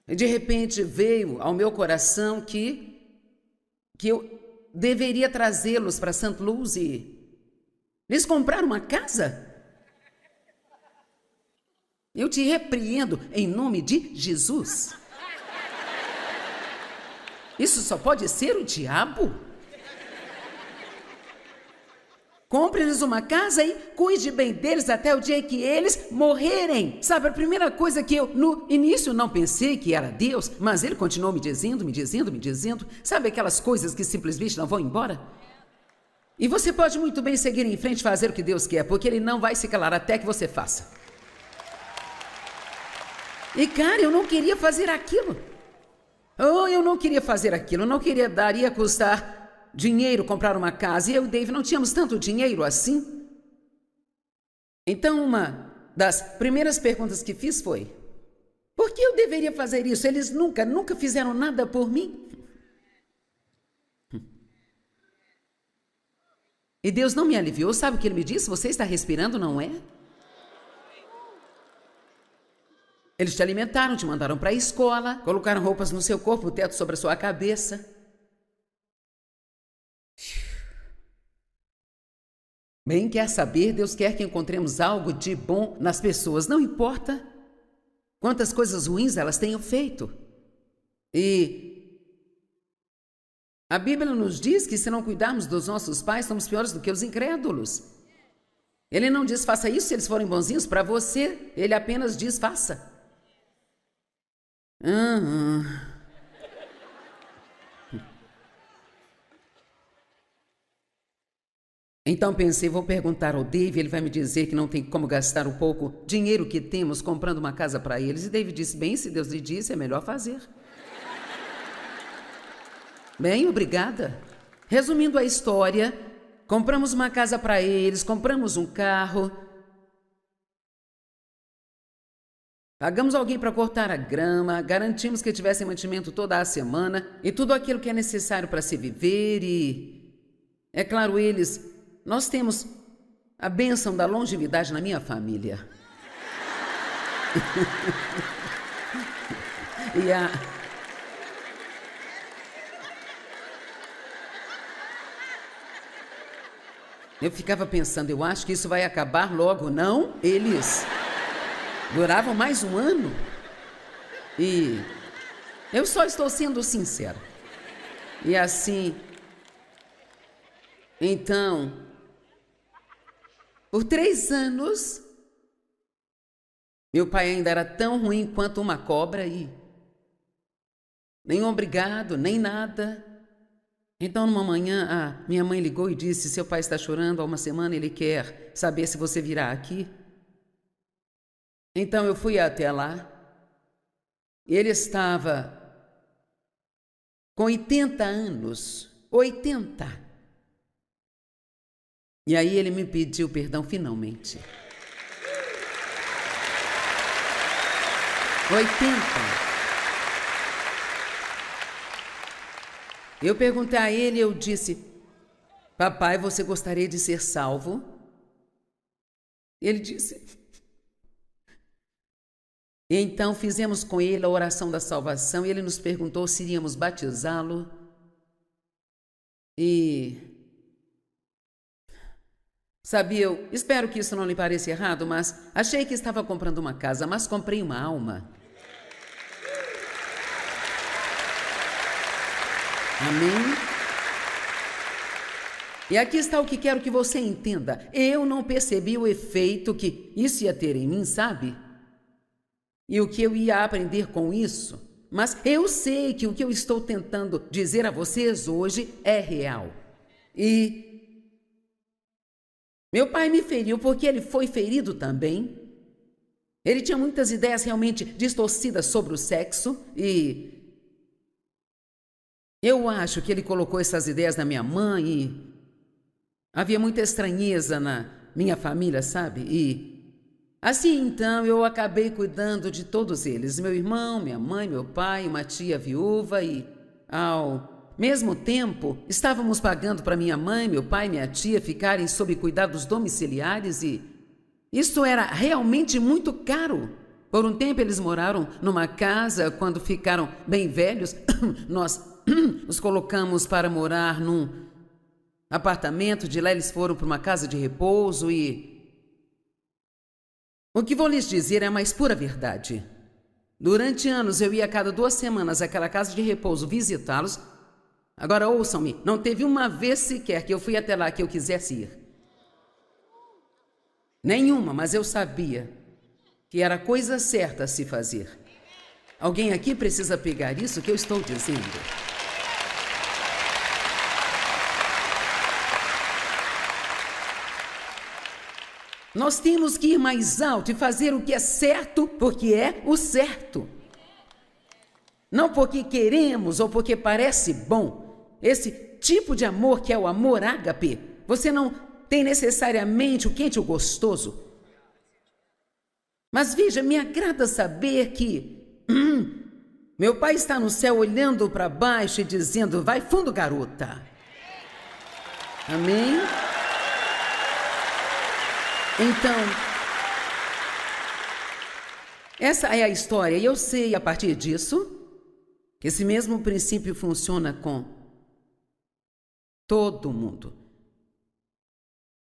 E de repente veio ao meu coração que eu deveria trazê-los para St. Louis e lhes comprar uma casa. Eu te repreendo em nome de Jesus. Isso só pode ser o diabo. Compre-lhes uma casa e cuide bem deles até o dia que eles morrerem. Sabe, a primeira coisa que eu, no início, não pensei que era Deus, mas ele continuou me dizendo. Sabe aquelas coisas que simplesmente não vão embora? E você pode muito bem seguir em frente e fazer o que Deus quer, porque Ele não vai se calar até que você faça. E, cara, eu não queria fazer aquilo. Eu não queria fazer aquilo, eu não queria dar, ia custar dinheiro comprar uma casa, e eu e Dave não tínhamos tanto dinheiro assim. Então, uma das primeiras perguntas que fiz foi: por que eu deveria fazer isso? Eles nunca fizeram nada por mim. E Deus não me aliviou, sabe o que Ele me disse? Você está respirando, não é? Eles te alimentaram, te mandaram para a escola, colocaram roupas no seu corpo, o teto sobre a sua cabeça. Bem, quer saber, Deus quer que encontremos algo de bom nas pessoas, não importa quantas coisas ruins elas tenham feito. E a Bíblia nos diz que se não cuidarmos dos nossos pais, somos piores do que os incrédulos. Ele não diz faça isso se eles forem bonzinhos para você, ele apenas diz faça. Então pensei, vou perguntar ao Dave, ele vai me dizer que não tem como gastar o pouco dinheiro que temos comprando uma casa para eles. E Dave disse, bem, se Deus lhe disse, é melhor fazer. Bem, obrigada. Resumindo a história, compramos uma casa para eles, compramos um carro, pagamos alguém para cortar a grama, garantimos que tivessem mantimento toda a semana e tudo aquilo que é necessário para se viver e, é claro, nós temos a bênção da longevidade na minha família. Eu ficava pensando, eu acho que isso vai acabar logo, não? Eles duravam mais um ano. E eu só estou sendo sincera. E assim, então, por 3 anos, meu pai ainda era tão ruim quanto uma cobra e nem obrigado, nem nada. Então, numa manhã, a minha mãe ligou e disse, seu pai está chorando há uma semana, ele quer saber se você virá aqui. Então, eu fui até lá. Ele estava com 80 anos. 80. E aí ele me pediu perdão finalmente. 80. Eu perguntei a ele, eu disse, papai, você gostaria de ser salvo? Ele disse. Então fizemos com ele a oração da salvação e ele nos perguntou se iríamos batizá-lo. E sabe, eu espero que isso não lhe pareça errado, mas achei que estava comprando uma casa, mas comprei uma alma. Amém? E aqui está o que quero que você entenda. Eu não percebi o efeito que isso ia ter em mim, sabe? E o que eu ia aprender com isso. Mas eu sei que o que eu estou tentando dizer a vocês hoje é real. E meu pai me feriu porque ele foi ferido também. Ele tinha muitas ideias realmente distorcidas sobre o sexo e eu acho que ele colocou essas ideias na minha mãe e havia muita estranheza na minha família, sabe? E assim, então, eu acabei cuidando de todos eles. Meu irmão, minha mãe, meu pai, uma tia viúva e, ao mesmo tempo, estávamos pagando para minha mãe, meu pai e minha tia ficarem sob cuidados domiciliares e isso era realmente muito caro. Por um tempo eles moraram numa casa, quando ficaram bem velhos, nós os colocamos para morar num apartamento, de lá eles foram para uma casa de repouso e o que vou lhes dizer é a mais pura verdade. Durante anos eu ia a cada 2 semanas àquela casa de repouso visitá-los. Agora ouçam-me, não teve uma vez sequer que eu fui até lá que eu quisesse ir. Nenhuma, mas eu sabia que era a coisa certa a se fazer. Alguém aqui precisa pegar isso que eu estou dizendo. Nós temos que ir mais alto e fazer o que é certo, porque é o certo. Não porque queremos ou porque parece bom. Esse tipo de amor que é o amor ágape, você não tem necessariamente o quente ou gostoso. Mas veja, me agrada saber que meu pai está no céu olhando para baixo e dizendo, vai fundo, garota. Amém? Então, Essa é a história, e eu sei, a partir disso, que esse mesmo princípio funciona com todo mundo.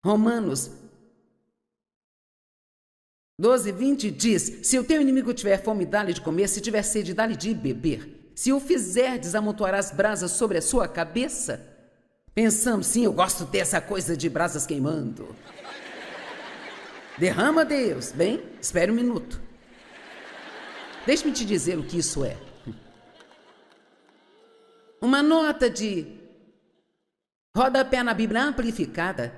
Romanos 12:20 diz: se o teu inimigo tiver fome, dá-lhe de comer, se tiver sede, dá-lhe de beber. Se o fizerdes, amontoarás brasas sobre a sua cabeça. Pensamos, sim, eu gosto dessa coisa de brasas queimando. Derrama, Deus. Bem, espere um minuto. Deixe-me te dizer o que isso é. Uma nota de rodapé na Bíblia amplificada,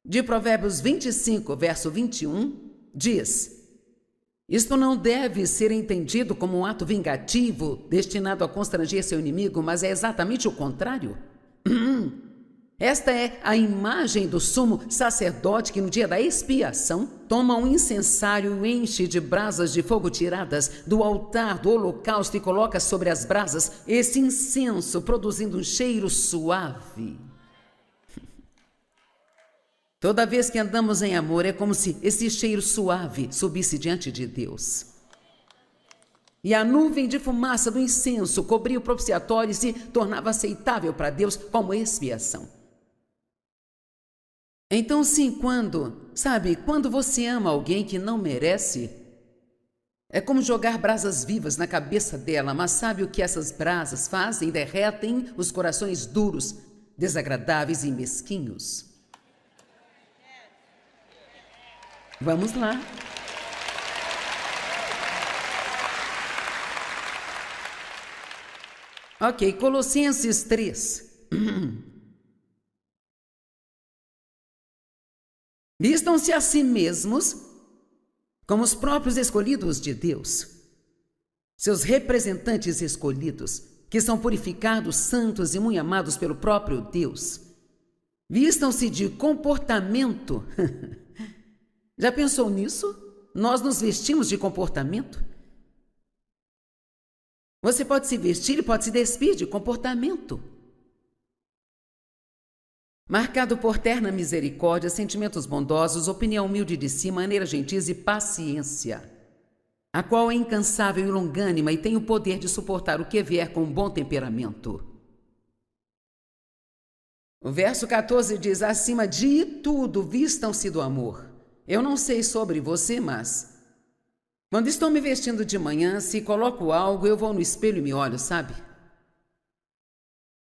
de Provérbios 25, verso 21, diz: isto não deve ser entendido como um ato vingativo destinado a constranger seu inimigo, mas é exatamente o contrário. Esta é a imagem do sumo sacerdote que no dia da expiação toma um incensário e o enche de brasas de fogo tiradas do altar do holocausto e coloca sobre as brasas esse incenso, produzindo um cheiro suave. Toda vez que andamos em amor, é como se esse cheiro suave subisse diante de Deus. E a nuvem de fumaça do incenso cobria o propiciatório e se tornava aceitável para Deus como expiação. Então, sim, quando você ama alguém que não merece, é como jogar brasas vivas na cabeça dela, mas sabe o que essas brasas fazem? Derretem os corações duros, desagradáveis e mesquinhos. Vamos lá. Ok, Colossenses 3. Vistam-se a si mesmos como os próprios escolhidos de Deus, seus representantes escolhidos, que são purificados, santos e muito amados pelo próprio Deus. Vistam-se de comportamento. Já pensou nisso? Nós nos vestimos de comportamento? Você pode se vestir e pode se despir de comportamento. Marcado por terna misericórdia, sentimentos bondosos, opinião humilde de si, maneira gentis e paciência, a qual é incansável e longânima e tem o poder de suportar o que vier com um bom temperamento. O verso 14 diz: acima de tudo, vistam-se do amor. Eu não sei sobre você, mas quando estou me vestindo de manhã, se coloco algo, eu vou no espelho e me olho, sabe?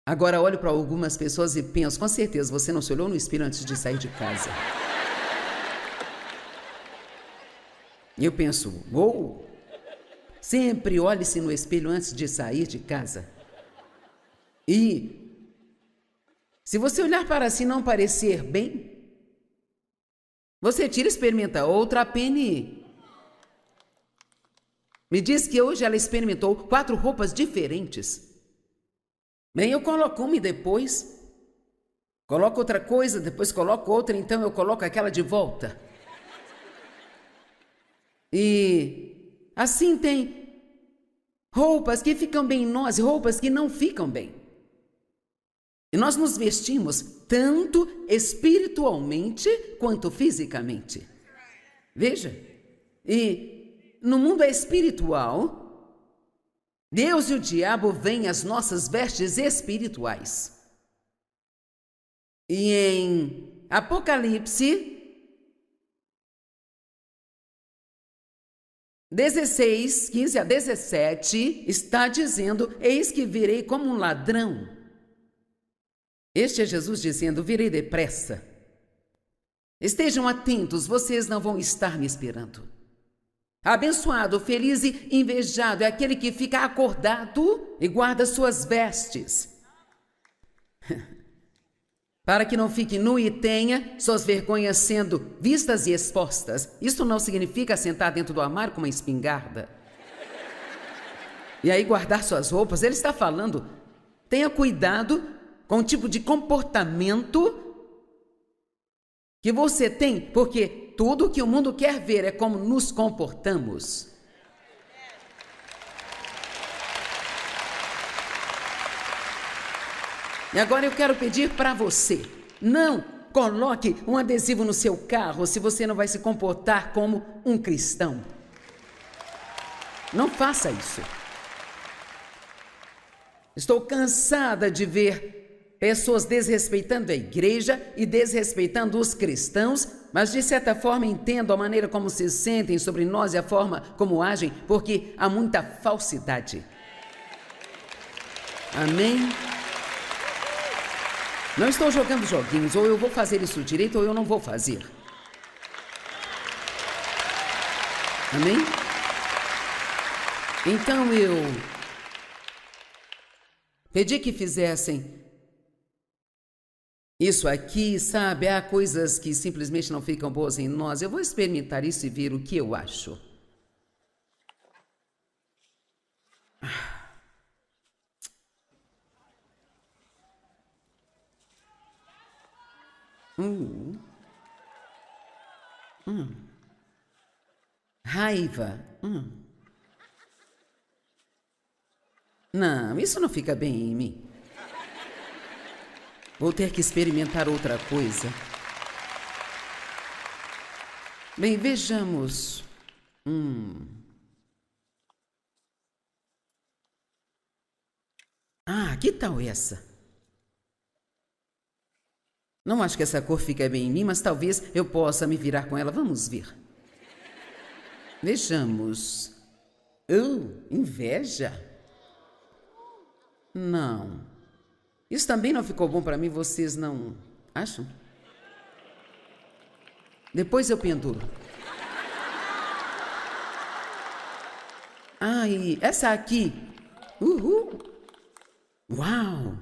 Agora olho para algumas pessoas e penso, com certeza você não se olhou no espelho antes de sair de casa. E eu penso, uou! Sempre olhe-se no espelho antes de sair de casa. E se você olhar para si e não parecer bem, você tira e experimenta outra. A Penny me diz que hoje ela experimentou 4 roupas diferentes. Bem, eu coloco uma e depois coloco outra coisa, depois coloco outra, então eu coloco aquela de volta. E assim tem roupas que ficam bem em nós e roupas que não ficam bem. E nós nos vestimos tanto espiritualmente quanto fisicamente. Veja, e no mundo espiritual, Deus e o diabo veem as nossas vestes espirituais. E em Apocalipse 16, 15 a 17, está dizendo: eis que virei como um ladrão. Este é Jesus dizendo: virei depressa. Estejam atentos, vocês não vão estar me esperando. Abençoado, feliz e invejado é aquele que fica acordado e guarda suas vestes, para que não fique nu e tenha suas vergonhas sendo vistas e expostas. Isso não significa sentar dentro do armário com uma espingarda e aí guardar suas roupas. Ele está falando, tenha cuidado com o tipo de comportamento que você tem, porque tudo que o mundo quer ver é como nos comportamos. E agora eu quero pedir para você, não coloque um adesivo no seu carro se você não vai se comportar como um cristão. Não faça isso. Estou cansada de ver pessoas desrespeitando a igreja e desrespeitando os cristãos, mas de certa forma entendo a maneira como se sentem sobre nós e a forma como agem, porque há muita falsidade. Amém? Não estou jogando joguinhos, ou eu vou fazer isso direito ou eu não vou fazer. Amém? Então eu pedi que fizessem isso aqui, sabe? Há coisas que simplesmente não ficam boas em nós. Eu vou experimentar isso e ver o que eu acho. Raiva. Não, isso não fica bem em mim. Vou ter que experimentar outra coisa. Bem, vejamos. Que tal essa? Não acho que essa cor fica bem em mim, mas talvez eu possa me virar com ela. Vamos ver. Vejamos. Inveja? Não. Isso também não ficou bom para mim, vocês não acham? Depois eu penduro. E essa aqui. Uau!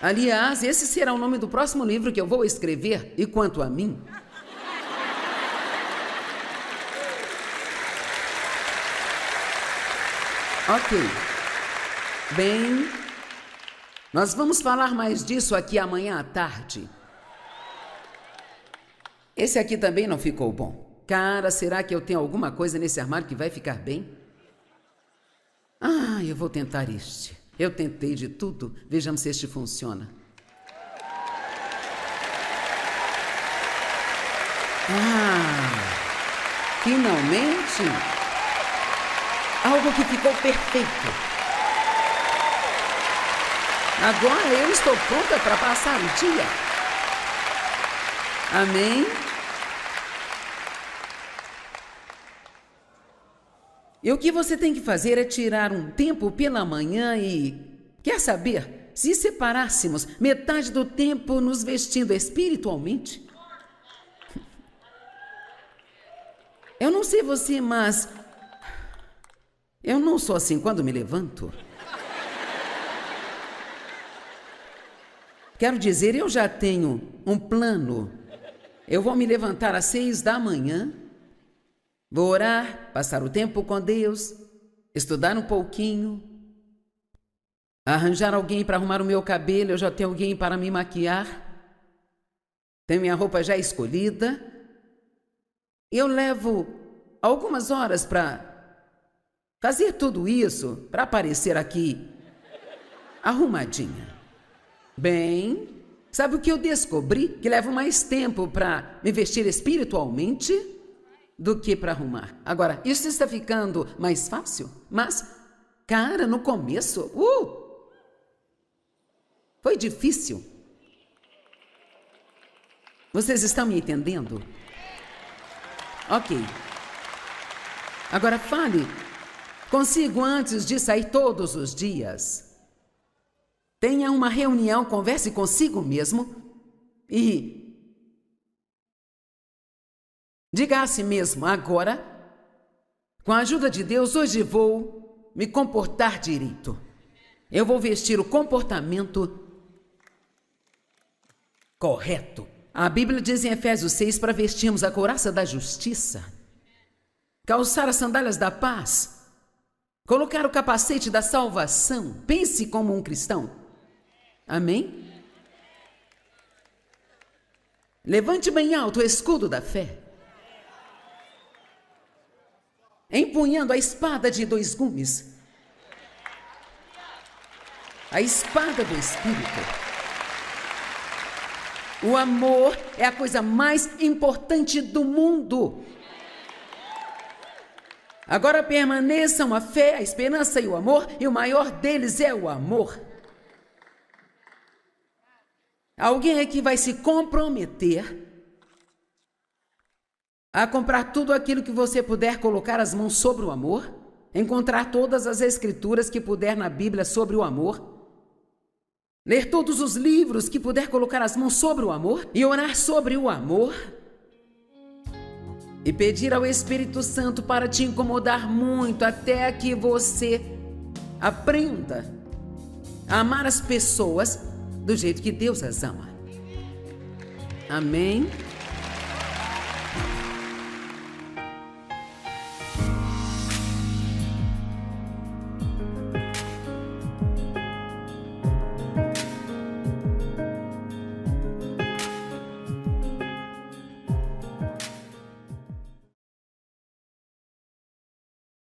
Aliás, esse será o nome do próximo livro que eu vou escrever. E quanto a mim? Ok. Bem, nós vamos falar mais disso aqui amanhã à tarde. Esse aqui também não ficou bom. Cara, será que eu tenho alguma coisa nesse armário que vai ficar bem? Eu vou tentar este. Eu tentei de tudo. Vejamos se este funciona. Finalmente! Algo que ficou perfeito. Agora eu estou pronta para passar o dia. Amém? E o que você tem que fazer é tirar um tempo pela manhã e... Quer saber? Se separássemos metade do tempo nos vestindo espiritualmente... Eu não sei você, mas... Eu não sou assim quando me levanto. Quero dizer, eu já tenho um plano. Eu vou me levantar às 6 da manhã... Vou orar, passar o tempo com Deus, estudar um pouquinho, arranjar alguém para arrumar o meu cabelo, eu já tenho alguém para me maquiar, tenho minha roupa já escolhida. Eu levo algumas horas para fazer tudo isso, para aparecer aqui arrumadinha. Bem, sabe o que eu descobri? Que levo mais tempo para me vestir espiritualmente do que para arrumar. Agora, isso está ficando mais fácil, mas, cara, no começo, foi difícil. Vocês estão me entendendo? Ok. Agora fale consigo antes de sair todos os dias. Tenha uma reunião, converse consigo mesmo e diga a si mesmo, agora, com a ajuda de Deus, hoje vou me comportar direito. Eu vou vestir o comportamento correto. A Bíblia diz em Efésios 6 para vestirmos a couraça da justiça, calçar as sandálias da paz, colocar o capacete da salvação. Pense como um cristão. Amém? Levante bem alto o escudo da fé, empunhando a espada de 2 gumes. a espada do Espírito. O amor é a coisa mais importante do mundo. Agora permaneçam a fé, a esperança e o amor, e o maior deles é o amor. Alguém aqui vai se comprometer a comprar tudo aquilo que você puder colocar as mãos sobre o amor, encontrar todas as escrituras que puder na Bíblia sobre o amor, ler todos os livros que puder colocar as mãos sobre o amor e orar sobre o amor e pedir ao Espírito Santo para te incomodar muito até que você aprenda a amar as pessoas do jeito que Deus as ama. Amém?